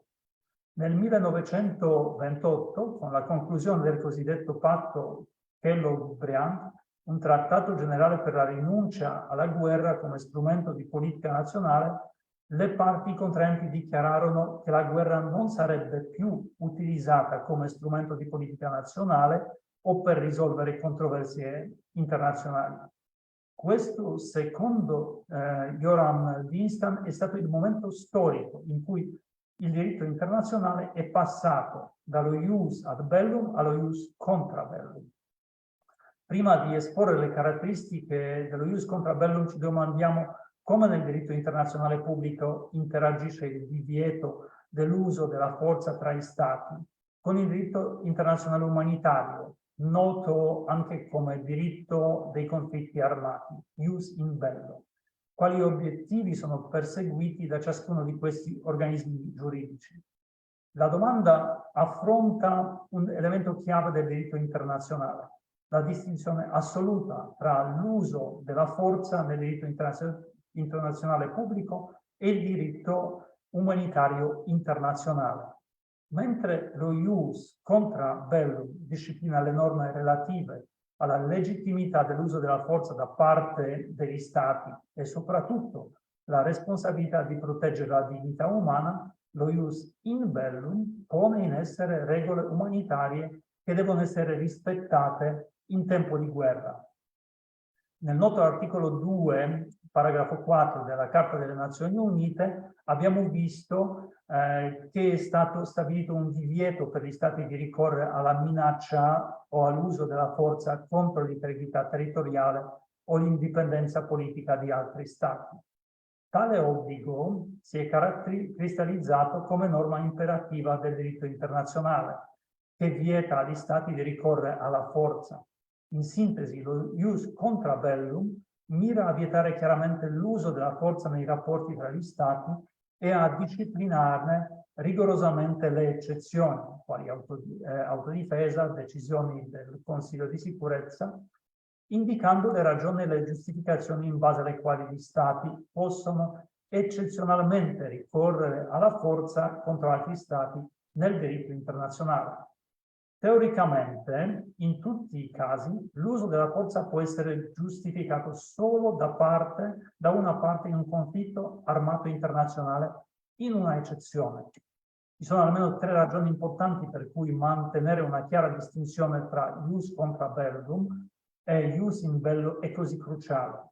[SPEAKER 2] Nel 1928, con la conclusione del cosiddetto patto Kellogg-Briand, un trattato generale per la rinuncia alla guerra come strumento di politica nazionale, le parti contraenti dichiararono che la guerra non sarebbe più utilizzata come strumento di politica nazionale o per risolvere controversie internazionali. Questo, secondo Yoram Dinstan, è stato il momento storico in cui il diritto internazionale è passato dallo ius ad bellum allo ius contra bellum. Prima di esporre le caratteristiche dello ius contra bellum ci domandiamo come nel diritto internazionale pubblico interagisce il divieto dell'uso della forza tra gli Stati con il diritto internazionale umanitario, noto anche come diritto dei conflitti armati, ius in bello. Quali obiettivi sono perseguiti da ciascuno di questi organismi giuridici? La domanda affronta un elemento chiave del diritto internazionale, la distinzione assoluta tra l'uso della forza nel diritto internazionale pubblico e il diritto umanitario internazionale. Mentre lo ius contra bellum disciplina le norme relative alla legittimità dell'uso della forza da parte degli Stati e soprattutto la responsabilità di proteggere la dignità umana, lo ius in bellum pone in essere regole umanitarie che devono essere rispettate in tempo di guerra. Nel noto articolo 2, paragrafo 4 della Carta delle Nazioni Unite, abbiamo visto che è stato stabilito un divieto per gli Stati di ricorrere alla minaccia o all'uso della forza contro l'integrità territoriale o l'indipendenza politica di altri Stati. Tale obbligo si è cristallizzato come norma imperativa del diritto internazionale, che vieta agli Stati di ricorrere alla forza. In sintesi, lo ius contra bellum mira a vietare chiaramente l'uso della forza nei rapporti tra gli Stati e a disciplinarne rigorosamente le eccezioni, quali autodifesa, decisioni del Consiglio di sicurezza, indicando le ragioni e le giustificazioni in base alle quali gli Stati possono eccezionalmente ricorrere alla forza contro altri Stati nel diritto internazionale. Teoricamente, in tutti i casi, l'uso della forza può essere giustificato solo da una parte in un conflitto armato internazionale, in una eccezione. Ci sono almeno 3 ragioni importanti per cui mantenere una chiara distinzione tra ius contra bellum e ius in bello è così cruciale.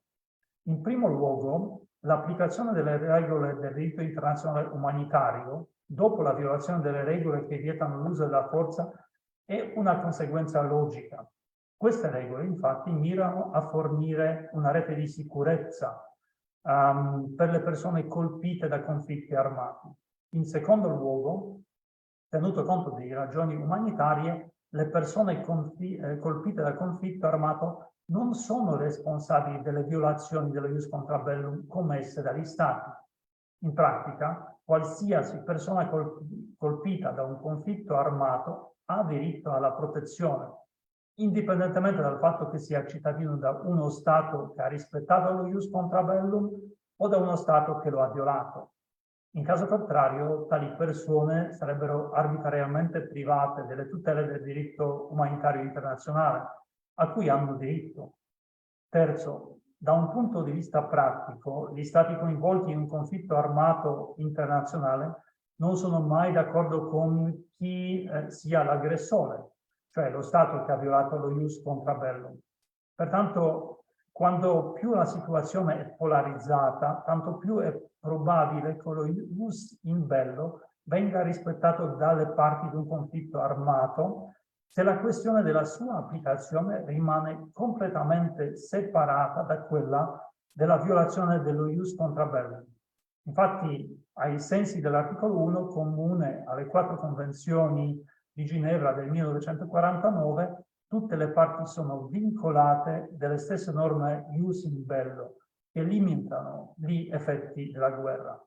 [SPEAKER 2] In primo luogo, l'applicazione delle regole del diritto internazionale umanitario, dopo la violazione delle regole che vietano l'uso della forza, è una conseguenza logica. Queste regole, infatti, mirano a fornire una rete di sicurezza per le persone colpite da conflitti armati. In secondo luogo, tenuto conto di ragioni umanitarie, le persone colpite da conflitto armato non sono responsabili delle violazioni dello ius contra bellum commesse dagli Stati. In pratica, qualsiasi persona colpita da un conflitto armato ha diritto alla protezione, indipendentemente dal fatto che sia cittadino da uno Stato che ha rispettato lo ius contra bellum o da uno Stato che lo ha violato. In caso contrario, tali persone sarebbero arbitrariamente private delle tutele del diritto umanitario internazionale, a cui hanno diritto. Terzo, da un punto di vista pratico, gli Stati coinvolti in un conflitto armato internazionale non sono mai d'accordo con chi sia l'aggressore, cioè lo Stato che ha violato lo ius contra bellum. Pertanto, quando più la situazione è polarizzata, tanto più è probabile che lo ius in bello venga rispettato dalle parti di un conflitto armato se la questione della sua applicazione rimane completamente separata da quella della violazione dello ius contra bellum. Infatti, ai sensi dell'articolo 1, comune alle 4 convenzioni di Ginevra del 1949, tutte le parti sono vincolate dalle stesse norme ius in bello, che limitano gli effetti della guerra.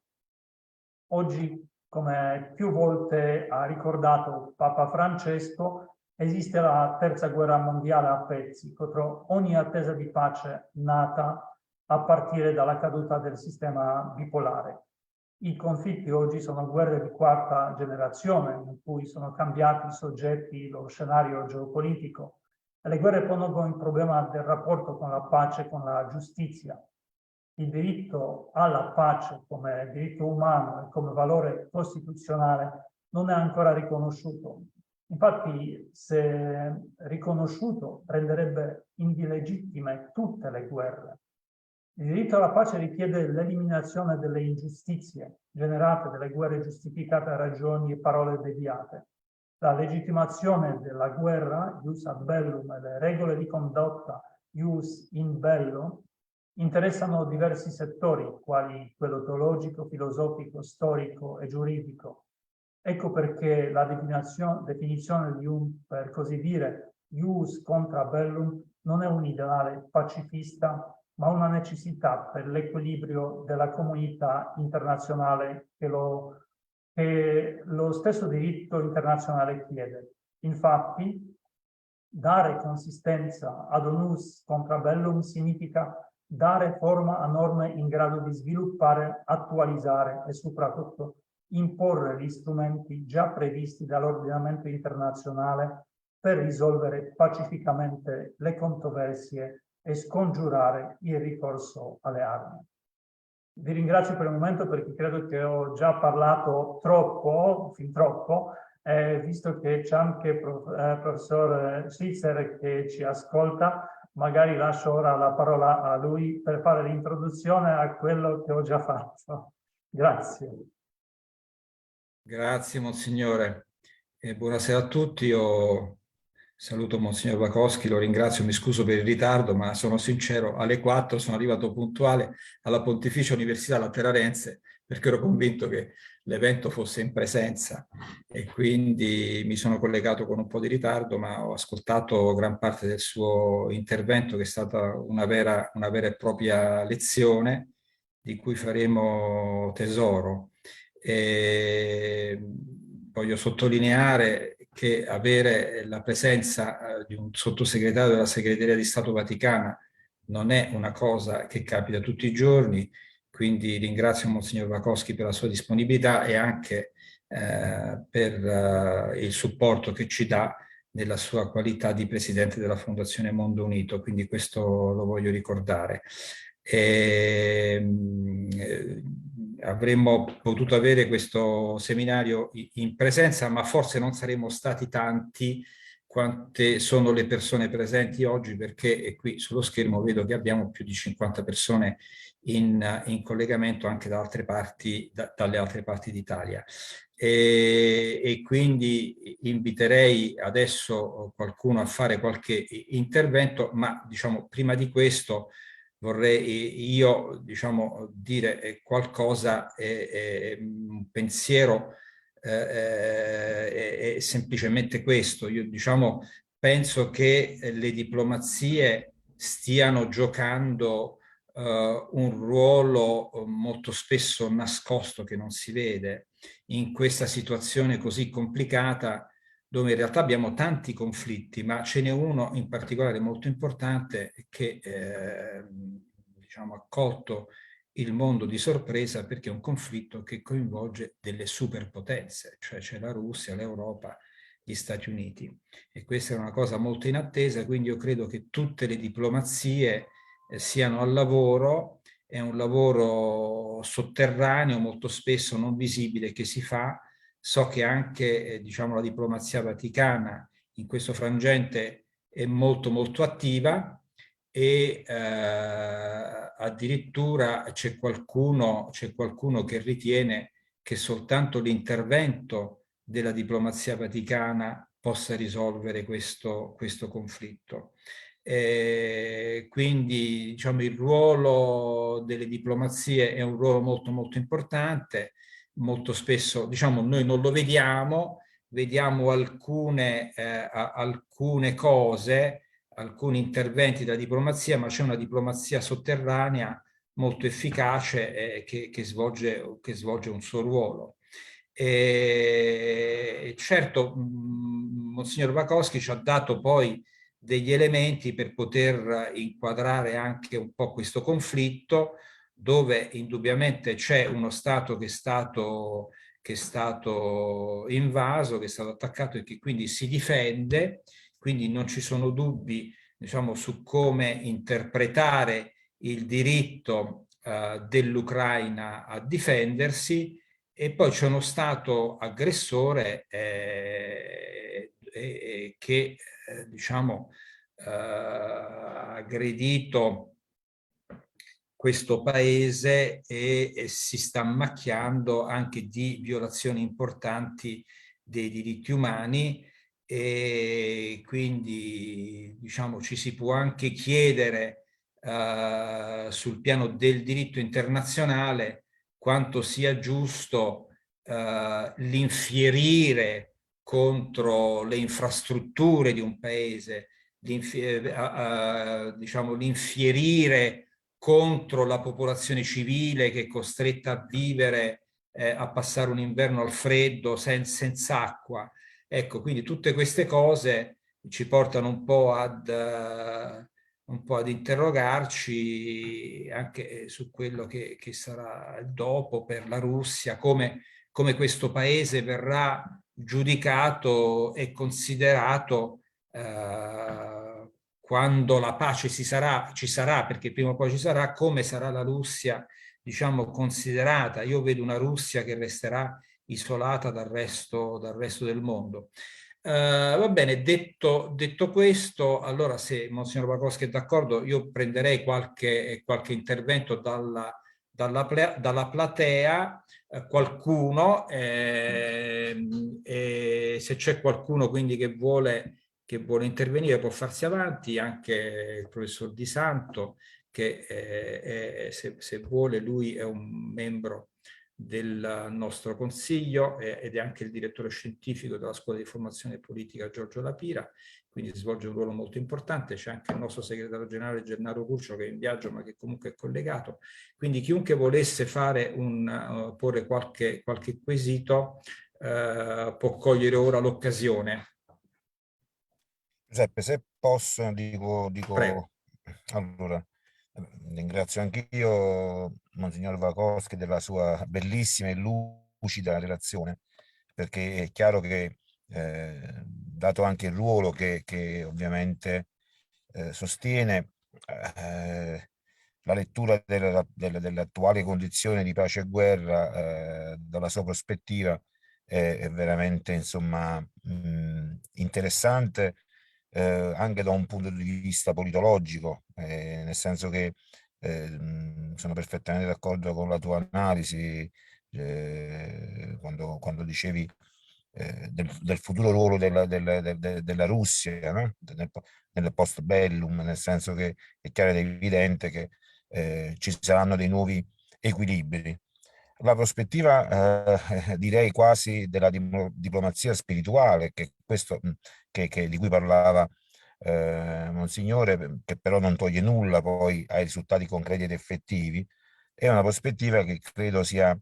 [SPEAKER 2] Oggi, come più volte ha ricordato Papa Francesco, esiste la terza guerra mondiale a pezzi contro ogni attesa di pace nata a partire dalla caduta del sistema bipolare. I conflitti oggi sono guerre di quarta generazione, in cui sono cambiati i soggetti, lo scenario geopolitico. E le guerre pongono il problema del rapporto con la pace e con la giustizia. Il diritto alla pace come diritto umano e come valore costituzionale non è ancora riconosciuto. Infatti, se riconosciuto, renderebbe illegittime tutte le guerre. Il diritto alla pace richiede l'eliminazione delle ingiustizie generate dalle guerre giustificate a ragioni e parole deviate. La legittimazione della guerra, ius ad bellum, e le regole di condotta, ius in bello, interessano diversi settori, quali quello teologico, filosofico, storico e giuridico. Ecco perché la definizione di un, per così dire, ius contra bellum non è un ideale pacifista, ma una necessità per l'equilibrio della comunità internazionale che lo stesso diritto internazionale chiede. Infatti, dare consistenza ad un ius contra bellum significa dare forma a norme in grado di sviluppare, attualizzare e soprattutto imporre gli strumenti già previsti dall'ordinamento internazionale per risolvere pacificamente le controversie e scongiurare il ricorso alle armi. Vi ringrazio per il momento perché credo che ho già parlato troppo, fin troppo, visto che c'è anche il professor Switzer che ci ascolta, magari lascio ora la parola a lui per fare l'introduzione a quello che ho già fatto. Grazie.
[SPEAKER 3] Grazie Monsignore e buonasera a tutti. Io saluto Monsignor Bacoschi, lo ringrazio, mi scuso per il ritardo, ma sono sincero, alle 4 sono arrivato puntuale alla Pontificia Università Lateranense perché ero convinto che l'evento fosse in presenza e quindi mi sono collegato con un po' di ritardo, ma ho ascoltato gran parte del suo intervento, che è stata una vera e propria lezione di cui faremo tesoro. E voglio sottolineare che avere la presenza di un sottosegretario della Segreteria di Stato Vaticana non è una cosa che capita tutti i giorni, quindi ringrazio Monsignor Bacoschi per la sua disponibilità e anche per il supporto che ci dà nella sua qualità di Presidente della Fondazione Mondo Unito, quindi questo lo voglio ricordare. Avremmo potuto avere questo seminario in presenza, ma forse non saremmo stati tanti quante sono le persone presenti oggi, perché qui sullo schermo vedo che abbiamo più di 50 persone in collegamento anche da altre parti, dalle altre parti d'Italia. E quindi inviterei adesso qualcuno a fare qualche intervento, ma diciamo prima di questo vorrei io dire qualcosa, un pensiero è semplicemente questo. Io penso che le diplomazie stiano giocando un ruolo molto spesso nascosto, che non si vede in questa situazione così complicata, dove in realtà abbiamo tanti conflitti, ma ce n'è uno in particolare molto importante che ha colto il mondo di sorpresa, perché è un conflitto che coinvolge delle superpotenze, cioè c'è la Russia, l'Europa, gli Stati Uniti. E questa è una cosa molto inattesa, quindi io credo che tutte le diplomazie siano al lavoro. È un lavoro sotterraneo, molto spesso non visibile, che si fa. So che anche la diplomazia vaticana in questo frangente è molto molto attiva e addirittura c'è qualcuno che ritiene che soltanto l'intervento della diplomazia vaticana possa risolvere questo conflitto. Quindi il ruolo delle diplomazie è un ruolo molto molto importante. Molto spesso noi non lo vediamo, vediamo alcune cose, alcuni interventi della diplomazia, ma c'è una diplomazia sotterranea molto efficace che svolge un suo ruolo. E certo, Monsignor Bakowski ci ha dato poi degli elementi per poter inquadrare anche un po' questo conflitto, dove indubbiamente c'è uno Stato che è stato invaso, che è stato attaccato e che quindi si difende, quindi non ci sono dubbi, diciamo, su come interpretare il diritto dell'Ucraina a difendersi, e poi c'è uno Stato aggressore che diciamo ha aggredito questo paese e si sta macchiando anche di violazioni importanti dei diritti umani, e quindi diciamo ci si può anche chiedere sul piano del diritto internazionale quanto sia giusto l'infierire contro le infrastrutture di un paese, diciamo l'infierire contro la popolazione civile che è costretta a vivere, a passare un inverno al freddo senza acqua. Ecco, quindi tutte queste cose ci portano un po' ad interrogarci anche su quello che sarà il dopo per la Russia, come questo paese verrà giudicato e considerato quando la pace ci sarà, perché prima o poi ci sarà, come sarà la Russia, diciamo, considerata. Io vedo una Russia che resterà isolata dal resto del mondo. Va bene, detto questo, allora se Monsignor Bakowski è d'accordo, io prenderei qualche intervento dalla platea, qualcuno, e se c'è qualcuno quindi che vuole intervenire può farsi avanti, anche il professor Di Santo, che se vuole, lui è un membro del nostro consiglio ed è anche il direttore scientifico della scuola di formazione politica Giorgio La Pira, quindi svolge un ruolo molto importante. C'è anche il nostro segretario generale Gennaro Curcio, che è in viaggio ma che comunque è collegato, quindi chiunque volesse porre qualche quesito può cogliere ora l'occasione.
[SPEAKER 1] Giuseppe, se posso,
[SPEAKER 3] Prego.
[SPEAKER 1] allora, ringrazio anch'io Monsignor Vakowski della sua bellissima e lucida relazione, perché è chiaro che, dato anche il ruolo che ovviamente sostiene, la lettura dell'attuale condizione di pace e guerra, dalla sua prospettiva, è veramente, insomma, interessante, anche da un punto di vista politologico, nel senso che sono perfettamente d'accordo con la tua analisi, quando dicevi del futuro ruolo della Russia, no? Nel post-bellum, nel senso che è chiaro ed evidente che ci saranno dei nuovi equilibri. La prospettiva, direi quasi della diplomazia spirituale, di cui parlava Monsignore, che però non toglie nulla poi ai risultati concreti ed effettivi, è una prospettiva che credo sia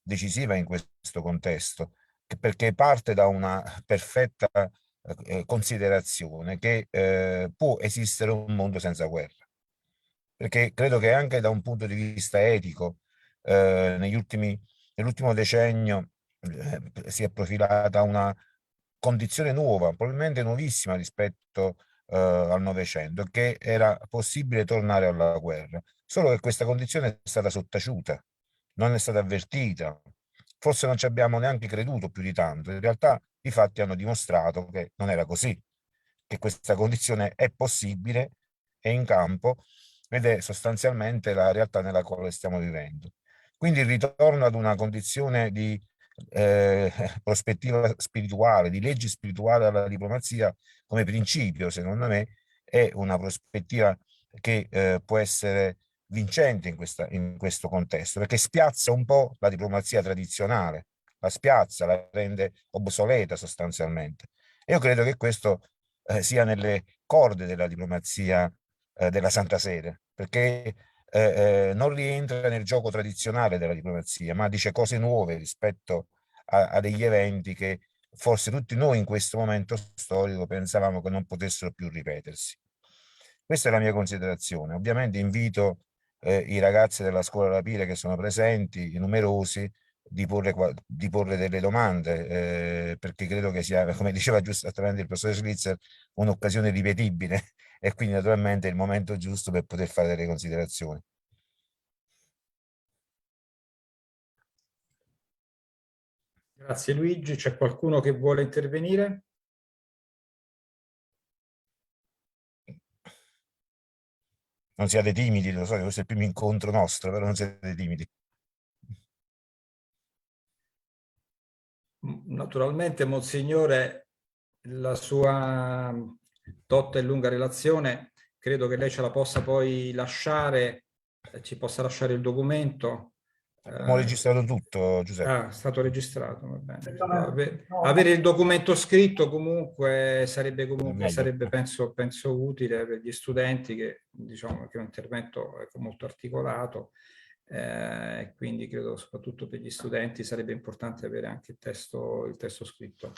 [SPEAKER 1] decisiva in questo contesto, perché parte da una perfetta considerazione che può esistere un mondo senza guerra. Perché credo che anche da un punto di vista etico, nell'ultimo decennio, si è profilata una condizione nuova, probabilmente nuovissima rispetto al Novecento, che era possibile tornare alla guerra. Solo che questa condizione è stata sottaciuta, non è stata avvertita, forse non ci abbiamo neanche creduto più di tanto. In realtà i fatti hanno dimostrato che non era così, che questa condizione è possibile, è in campo ed è sostanzialmente la realtà nella quale stiamo vivendo. Quindi il ritorno ad una condizione di prospettiva spirituale, di legge spirituale alla diplomazia come principio, secondo me, è una prospettiva che può essere vincente in questo contesto, perché spiazza un po' la diplomazia tradizionale, la spiazza, la rende obsoleta sostanzialmente. E io credo che questo sia nelle corde della diplomazia della Santa Sede, perché non rientra nel gioco tradizionale della diplomazia, ma dice cose nuove rispetto a degli eventi che forse tutti noi in questo momento storico pensavamo che non potessero più ripetersi. Questa è la mia considerazione. Ovviamente invito i ragazzi della scuola Lapire che sono presenti, i numerosi, di porre delle domande, perché credo che sia, come diceva giustamente il professor Schlitzer, un'occasione ripetibile e quindi naturalmente è il momento giusto per poter fare delle considerazioni.
[SPEAKER 3] Grazie Luigi. C'è qualcuno che vuole intervenire?
[SPEAKER 1] Non siate timidi, lo so che questo è il primo incontro nostro, però non siate timidi.
[SPEAKER 3] Naturalmente, Monsignore, la sua dotta e lunga relazione, credo che lei ce la possa poi lasciare, ci possa lasciare il documento.
[SPEAKER 1] Abbiamo registrato tutto, Giuseppe.
[SPEAKER 3] Ah, è stato registrato, va bene.
[SPEAKER 2] No,
[SPEAKER 3] Avere il documento scritto comunque sarebbe
[SPEAKER 1] meglio.
[SPEAKER 3] penso utile per gli studenti, che diciamo che è un intervento molto articolato, quindi credo soprattutto per gli studenti sarebbe importante avere anche il testo scritto.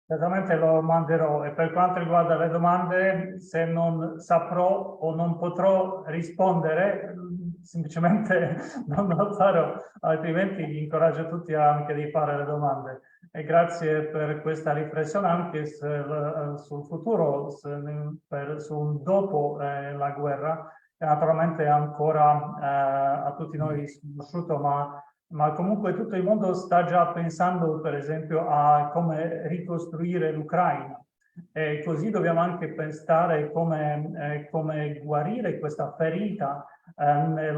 [SPEAKER 2] certamente lo manderò, e per quanto riguarda le domande, se non saprò o non potrò rispondere, semplicemente non lo farò, altrimenti incoraggio tutti anche di fare le domande. E grazie per questa riflessione anche sul futuro, sul dopo la guerra, che naturalmente è ancora a tutti noi sconosciuto, ma comunque tutto il mondo sta già pensando, per esempio, a come ricostruire l'Ucraina. E così dobbiamo anche pensare come guarire questa ferita nel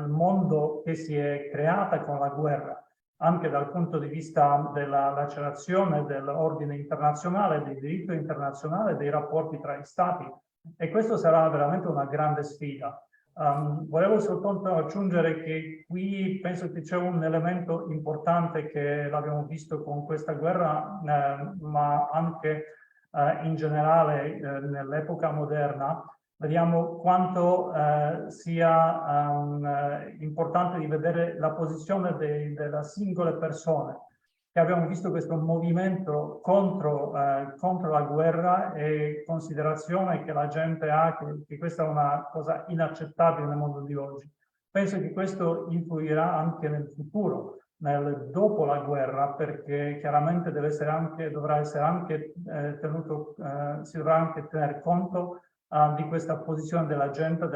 [SPEAKER 2] mondo che si è creata con la guerra, anche dal punto di vista della lacerazione dell'ordine internazionale, del diritto internazionale, dei rapporti tra gli stati. E questo sarà veramente una grande sfida. Volevo soltanto aggiungere che qui penso che c'è un elemento importante che l'abbiamo visto con questa guerra, ma anche in generale nell'epoca moderna. Vediamo quanto sia importante di vedere la posizione delle singole persone, che abbiamo visto questo movimento contro la guerra e considerazione che la gente ha che questa è una cosa inaccettabile nel mondo di oggi. Penso che questo influirà anche nel futuro, dopo la guerra, perché chiaramente dovrà essere anche si dovrà anche tener conto di questa posizione della gente,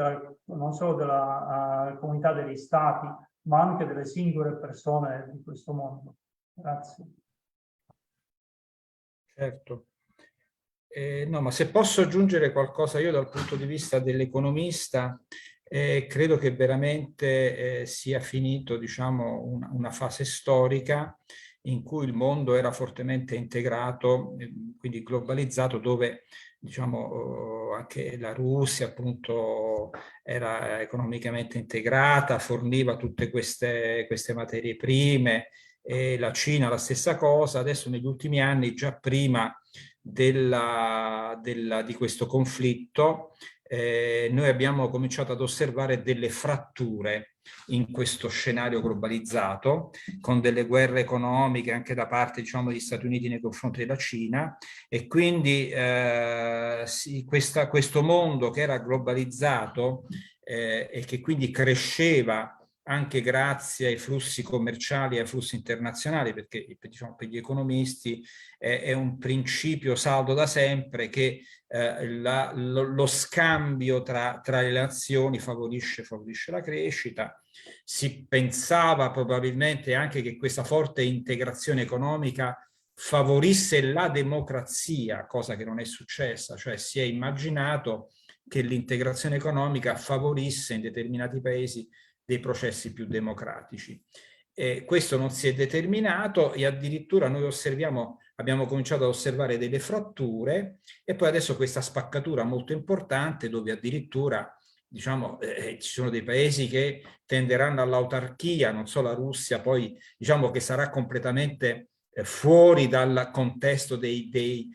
[SPEAKER 2] non solo della comunità degli stati, ma anche delle singole persone di questo mondo. Grazie.
[SPEAKER 3] Certo. No, ma se posso aggiungere qualcosa io dal punto di vista dell'economista, credo che veramente sia finito, diciamo, una fase storica in cui il mondo era fortemente integrato, quindi globalizzato, dove diciamo anche la Russia appunto era economicamente integrata, forniva tutte queste materie prime, e la Cina la stessa cosa. Adesso negli ultimi anni, già prima di questo conflitto, noi abbiamo cominciato ad osservare delle fratture in questo scenario globalizzato, con delle guerre economiche anche da parte, diciamo, degli Stati Uniti nei confronti della Cina, e quindi questo mondo che era globalizzato e che quindi cresceva anche grazie ai flussi commerciali e ai flussi internazionali, perché diciamo, per gli economisti è un principio saldo da sempre che lo scambio tra le nazioni favorisce la crescita. Si pensava probabilmente anche che questa forte integrazione economica favorisse la democrazia, cosa che non è successa, cioè si è immaginato che l'integrazione economica favorisse in determinati paesi dei processi più democratici. Questo non si è determinato e addirittura noi abbiamo cominciato ad osservare delle fratture, e poi adesso questa spaccatura molto importante dove addirittura diciamo, ci sono dei paesi che tenderanno all'autarchia, non so la Russia, poi diciamo che sarà completamente fuori dal contesto dei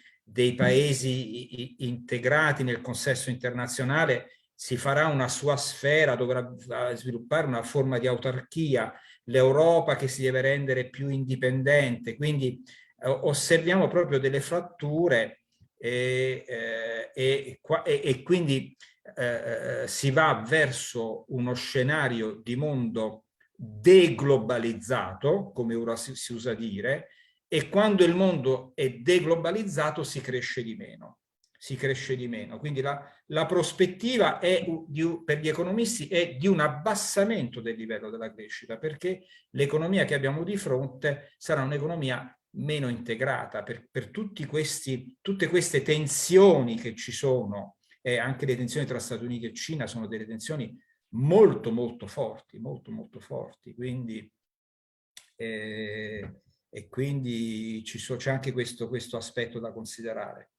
[SPEAKER 3] paesi integrati nel consesso internazionale, si farà una sua sfera, dovrà sviluppare una forma di autarchia, l'Europa che si deve rendere più indipendente, quindi osserviamo proprio delle fratture e quindi si va verso uno scenario di mondo deglobalizzato, come ora si usa dire, e quando il mondo è deglobalizzato si cresce di meno. Si cresce di meno. Quindi la prospettiva è per gli economisti è di un abbassamento del livello della crescita, perché l'economia che abbiamo di fronte sarà un'economia meno integrata per tutte queste tensioni che ci sono, e anche le tensioni tra Stati Uniti e Cina sono delle tensioni molto molto forti, molto molto forti, quindi e quindi c'è anche questo aspetto da considerare.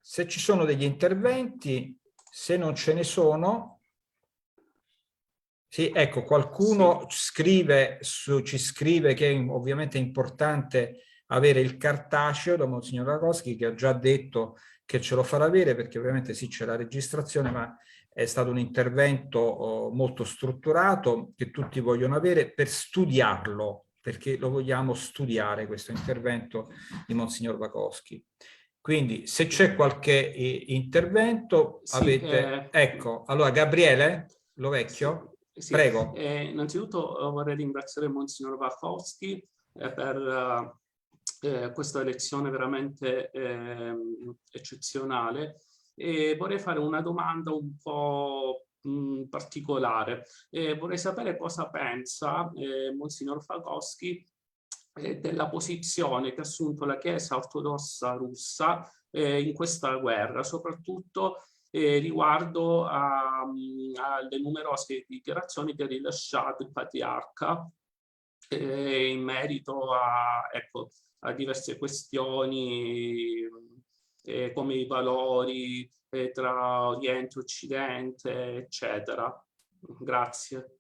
[SPEAKER 3] Se ci sono degli interventi, se non ce ne sono, sì, ecco, qualcuno scrive ci scrive che ovviamente è importante avere il cartaceo da Monsignor Rakowski, che ha già detto che ce lo farà avere, perché ovviamente sì, c'è la registrazione, ma è stato un intervento molto strutturato che tutti vogliono avere per studiarlo, perché lo vogliamo studiare questo intervento di Monsignor Rakowski. Quindi se c'è qualche intervento, sì, avete... ecco, allora Gabriele Lovecchio,
[SPEAKER 4] sì.
[SPEAKER 3] prego.
[SPEAKER 4] Innanzitutto vorrei ringraziare Monsignor Rakowski per questa lezione veramente eccezionale, e vorrei fare una domanda un po' particolare. Vorrei sapere cosa pensa Monsignor Rakowski della posizione che ha assunto la Chiesa ortodossa russa in questa guerra, soprattutto riguardo alle numerose dichiarazioni che ha rilasciato il patriarca in merito a diverse questioni come i valori tra Oriente e Occidente, eccetera. Grazie.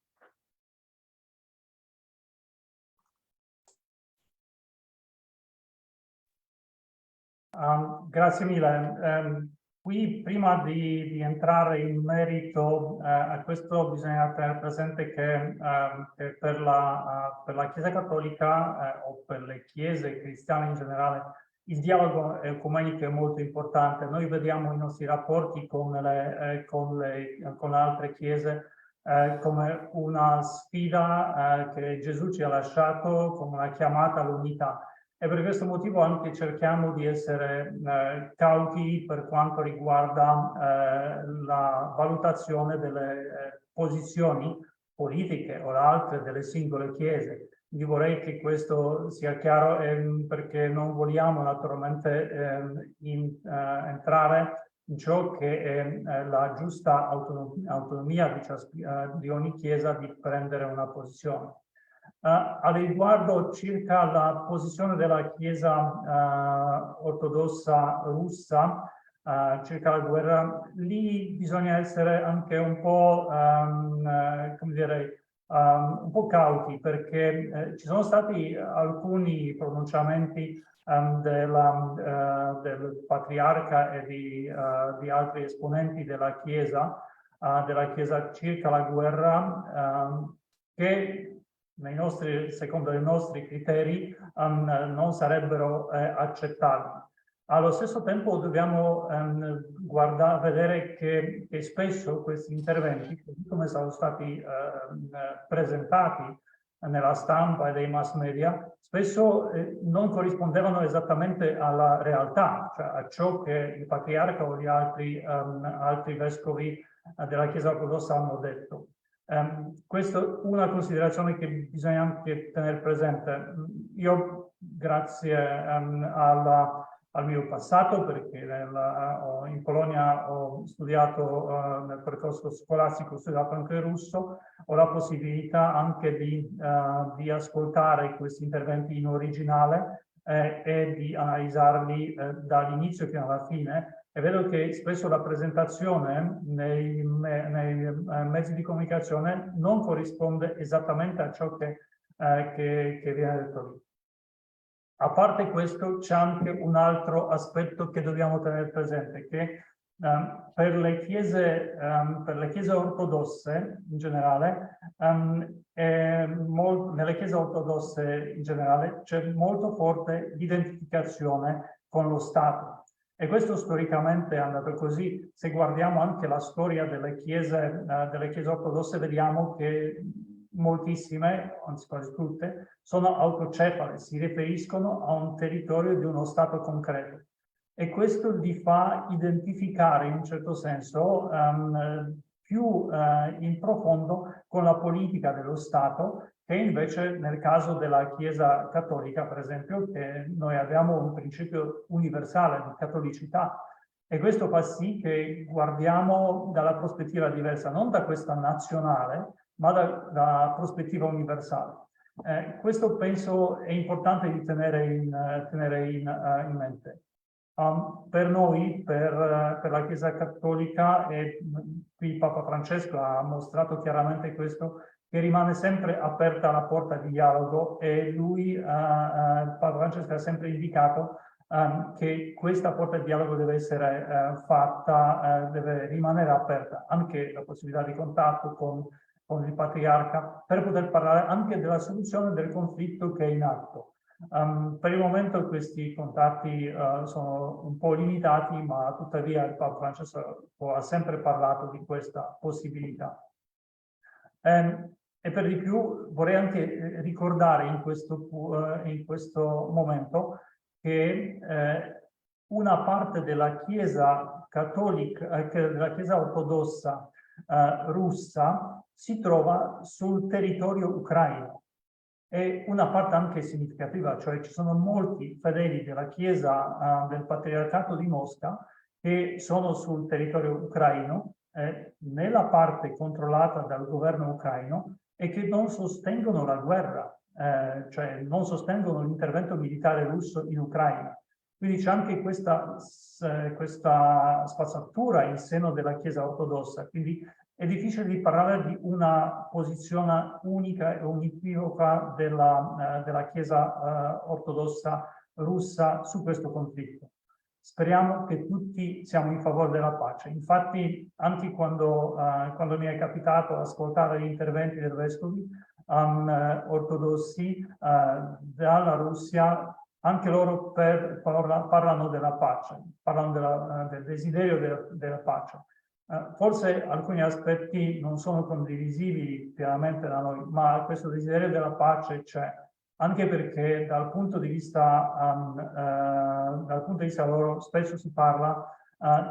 [SPEAKER 2] Grazie mille. Qui prima di entrare in merito a questo bisogna tenere presente che per la Chiesa Cattolica o per le chiese cristiane in generale il dialogo ecumenico è molto importante. Noi vediamo i nostri rapporti con le altre chiese come una sfida che Gesù ci ha lasciato, come una chiamata all'unità. E per questo motivo anche cerchiamo di essere cauti per quanto riguarda la valutazione delle posizioni politiche o altre delle singole chiese. Io vorrei che questo sia chiaro perché non vogliamo naturalmente entrare in ciò che è la giusta autonomia di ogni chiesa di prendere una posizione. A riguardo circa la posizione della Chiesa ortodossa russa circa la guerra, lì bisogna essere anche un po', come dire, un po' cauti, perché ci sono stati alcuni pronunciamenti del patriarca e di altri esponenti della Chiesa circa la guerra che secondo i nostri criteri non sarebbero accettabili. Allo stesso tempo dobbiamo vedere che spesso questi interventi, così come sono stati presentati nella stampa e dei mass media, spesso non corrispondevano esattamente alla realtà, cioè a ciò che il patriarca o gli altri vescovi della Chiesa ortodossa hanno detto. Questa è una considerazione che bisogna anche tenere presente. Io, grazie al mio passato, perché in Polonia ho studiato nel percorso scolastico, ho studiato anche il russo, ho la possibilità anche di ascoltare questi interventi in originale e di analizzarli dall'inizio fino alla fine. E vedo che spesso la presentazione nei mezzi di comunicazione non corrisponde esattamente a ciò che viene detto lì. A parte questo, c'è anche un altro aspetto che dobbiamo tenere presente, che per le chiese ortodosse in generale, nelle chiese ortodosse in generale c'è molto forte l'identificazione con lo Stato. E questo storicamente è andato così. Se guardiamo anche la storia delle chiese ortodosse, vediamo che moltissime, anzi quasi tutte, sono autocefale, si riferiscono a un territorio di uno Stato concreto. E questo li fa identificare in un certo senso più in profondo con la politica dello Stato, che invece nel caso della Chiesa cattolica, per esempio, che noi abbiamo un principio universale di cattolicità, e questo fa sì che guardiamo dalla prospettiva diversa, non da questa nazionale, ma da prospettiva universale. Questo penso è importante di tenere in mente. Per noi, per la Chiesa Cattolica, e qui Papa Francesco ha mostrato chiaramente questo, che rimane sempre aperta la porta di dialogo, e lui, Papa Francesco, ha sempre indicato che questa porta di dialogo deve essere fatta, deve rimanere aperta, anche la possibilità di contatto con il patriarca, per poter parlare anche della soluzione del conflitto che è in atto. Per il momento questi contatti sono un po' limitati, ma tuttavia il Papa Francesco ha sempre parlato di questa possibilità. E per di più vorrei anche ricordare in questo momento che una parte della Chiesa cattolica, della Chiesa ortodossa russa, si trova sul territorio ucraino. E una parte anche significativa, cioè ci sono molti fedeli della Chiesa del Patriarcato di Mosca che sono sul territorio ucraino, nella parte controllata dal governo ucraino, e che non sostengono la guerra, cioè non sostengono l'intervento militare russo in Ucraina. Quindi c'è anche questa spazzatura in seno della Chiesa ortodossa, quindi è difficile di parlare di una posizione unica e univoca della Chiesa ortodossa russa su questo conflitto. Speriamo che tutti siamo in favore della pace. Infatti, anche quando mi è capitato ascoltare gli interventi dei vescovi ortodossi dalla Russia, anche loro parlano della pace, parlano del desiderio della pace. Forse alcuni aspetti non sono condivisibili pienamente da noi, ma questo desiderio della pace c'è, anche perché dal punto di vista loro spesso si parla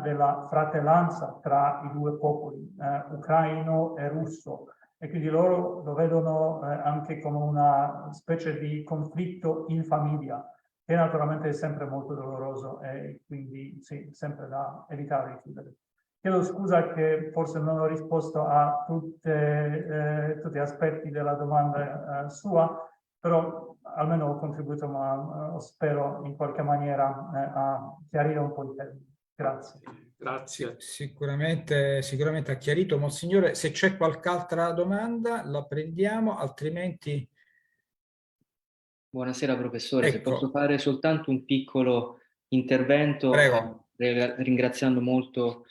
[SPEAKER 2] della fratellanza tra i due popoli, ucraino e russo, e quindi loro lo vedono anche come una specie di conflitto in famiglia, che naturalmente è sempre molto doloroso e quindi sì, sempre da evitare di chiudere. Chiedo scusa che forse non ho risposto a tutti gli aspetti della domanda sua, però almeno ho contribuito, ma spero in qualche maniera a chiarire un po' i temi. Grazie.
[SPEAKER 4] Grazie.
[SPEAKER 3] Sicuramente ha chiarito, Monsignore. Se c'è qualche altra domanda la prendiamo, altrimenti...
[SPEAKER 5] Buonasera professore,
[SPEAKER 3] Ecco.
[SPEAKER 5] Se posso fare soltanto un piccolo intervento,
[SPEAKER 3] Prego.
[SPEAKER 5] Ringraziando molto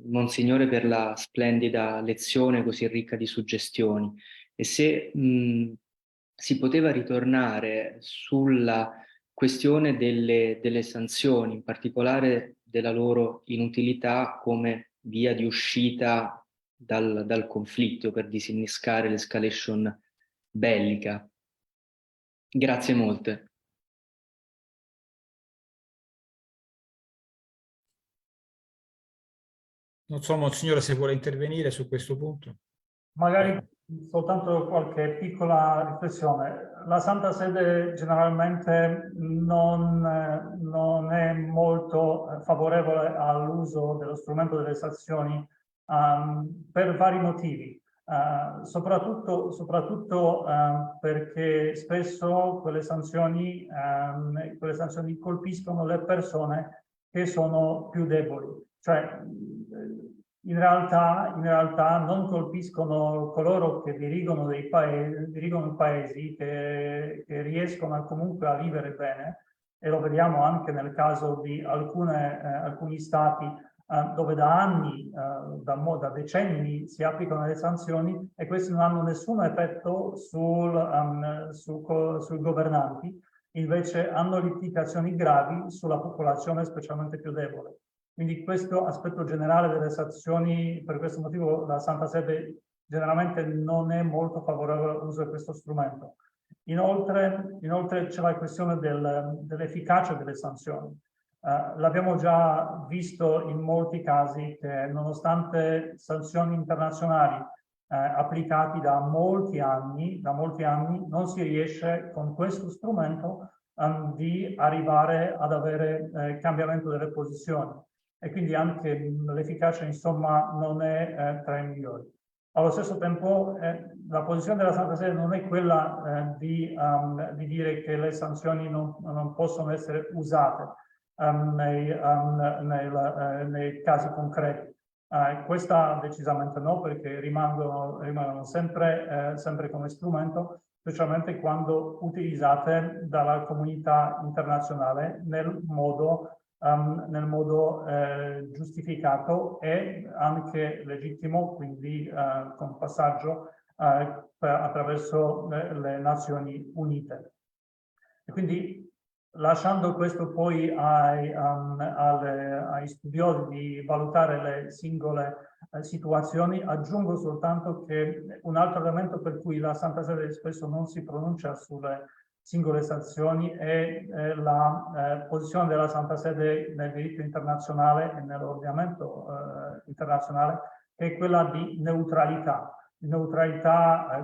[SPEAKER 5] Monsignore per la splendida lezione così ricca di suggestioni, e se si poteva ritornare sulla questione delle sanzioni, in particolare della loro inutilità come via di uscita dal conflitto per disinnescare l'escalation bellica. Grazie molte.
[SPEAKER 3] Non so, Monsignore, se vuole intervenire su questo punto.
[SPEAKER 2] Magari soltanto qualche piccola riflessione. La Santa Sede generalmente non è molto favorevole all'uso dello strumento delle sanzioni per vari motivi, soprattutto perché spesso quelle sanzioni colpiscono le persone che sono più deboli. Cioè, in realtà non colpiscono coloro che dirigono i paesi che riescono comunque a vivere bene, e lo vediamo anche nel caso di alcuni stati dove da anni, da decenni si applicano le sanzioni, e questi non hanno nessun effetto sui governanti, invece hanno implicazioni gravi sulla popolazione specialmente più debole. Quindi questo aspetto generale delle sanzioni, per questo motivo la Santa Sede generalmente non è molto favorevole all'uso di questo strumento. Inoltre c'è la questione dell'efficacia delle sanzioni. L'abbiamo già visto in molti casi che nonostante sanzioni internazionali applicati da molti anni, non si riesce con questo strumento di arrivare ad avere cambiamento delle posizioni. E quindi anche l'efficacia, insomma, non è tra i migliori. Allo stesso tempo, la posizione della Santa Sede non è quella di dire che le sanzioni non possono essere usate nei casi concreti. Questa decisamente no, perché rimangono sempre come strumento, specialmente quando utilizzate dalla comunità internazionale nel modo giustificato e anche legittimo, quindi con passaggio attraverso le Nazioni Unite. E quindi, lasciando questo poi ai studiosi di valutare le singole situazioni, aggiungo soltanto che un altro elemento per cui la Santa Sede spesso non si pronuncia sulle singole sanzioni è la posizione della Santa Sede nel diritto internazionale e nell'ordinamento internazionale, che è quella di neutralità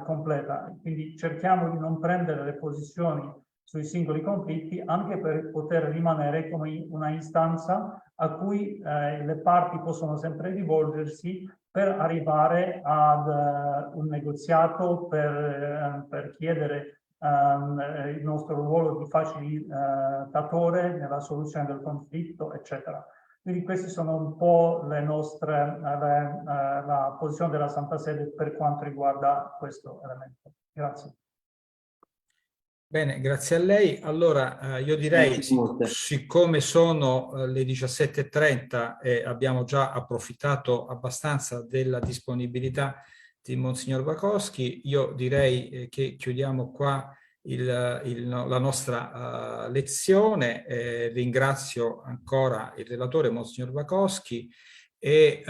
[SPEAKER 2] completa. Quindi cerchiamo di non prendere le posizioni sui singoli conflitti, anche per poter rimanere come una istanza a cui le parti possono sempre rivolgersi per arrivare ad un negoziato, per chiedere il nostro ruolo di facilitatore nella soluzione del conflitto, eccetera. Quindi queste sono un po' la posizione della Santa Sede per quanto riguarda questo elemento. Grazie.
[SPEAKER 3] Bene, grazie a lei. Allora, io direi, siccome sono le 17:30 e abbiamo già approfittato abbastanza della disponibilità di Monsignor Bukowski, io direi che chiudiamo qua la nostra lezione. Ringrazio ancora il relatore, Monsignor Bukowski, e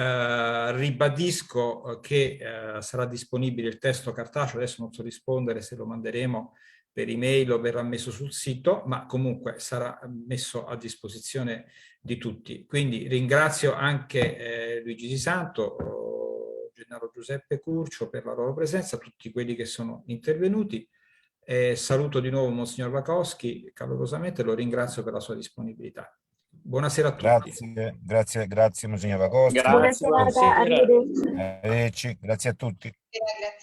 [SPEAKER 3] ribadisco che sarà disponibile il testo cartaceo. Adesso non so rispondere se lo manderemo per email o verrà messo sul sito, ma comunque sarà messo a disposizione di tutti. Quindi ringrazio anche Luigi Di Santo, Gennaro Giuseppe Curcio per la loro presenza, tutti quelli che sono intervenuti. Saluto di nuovo Monsignor Bukowski calorosamente e lo ringrazio per la sua disponibilità. Buonasera a tutti.
[SPEAKER 1] Grazie Monsignor Bukowski.
[SPEAKER 6] Buonasera, arrivederci.
[SPEAKER 1] Arrivederci, grazie a tutti.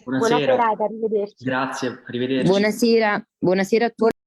[SPEAKER 6] Buona serata, arrivederci.
[SPEAKER 5] Grazie, arrivederci.
[SPEAKER 6] Buonasera a tutti.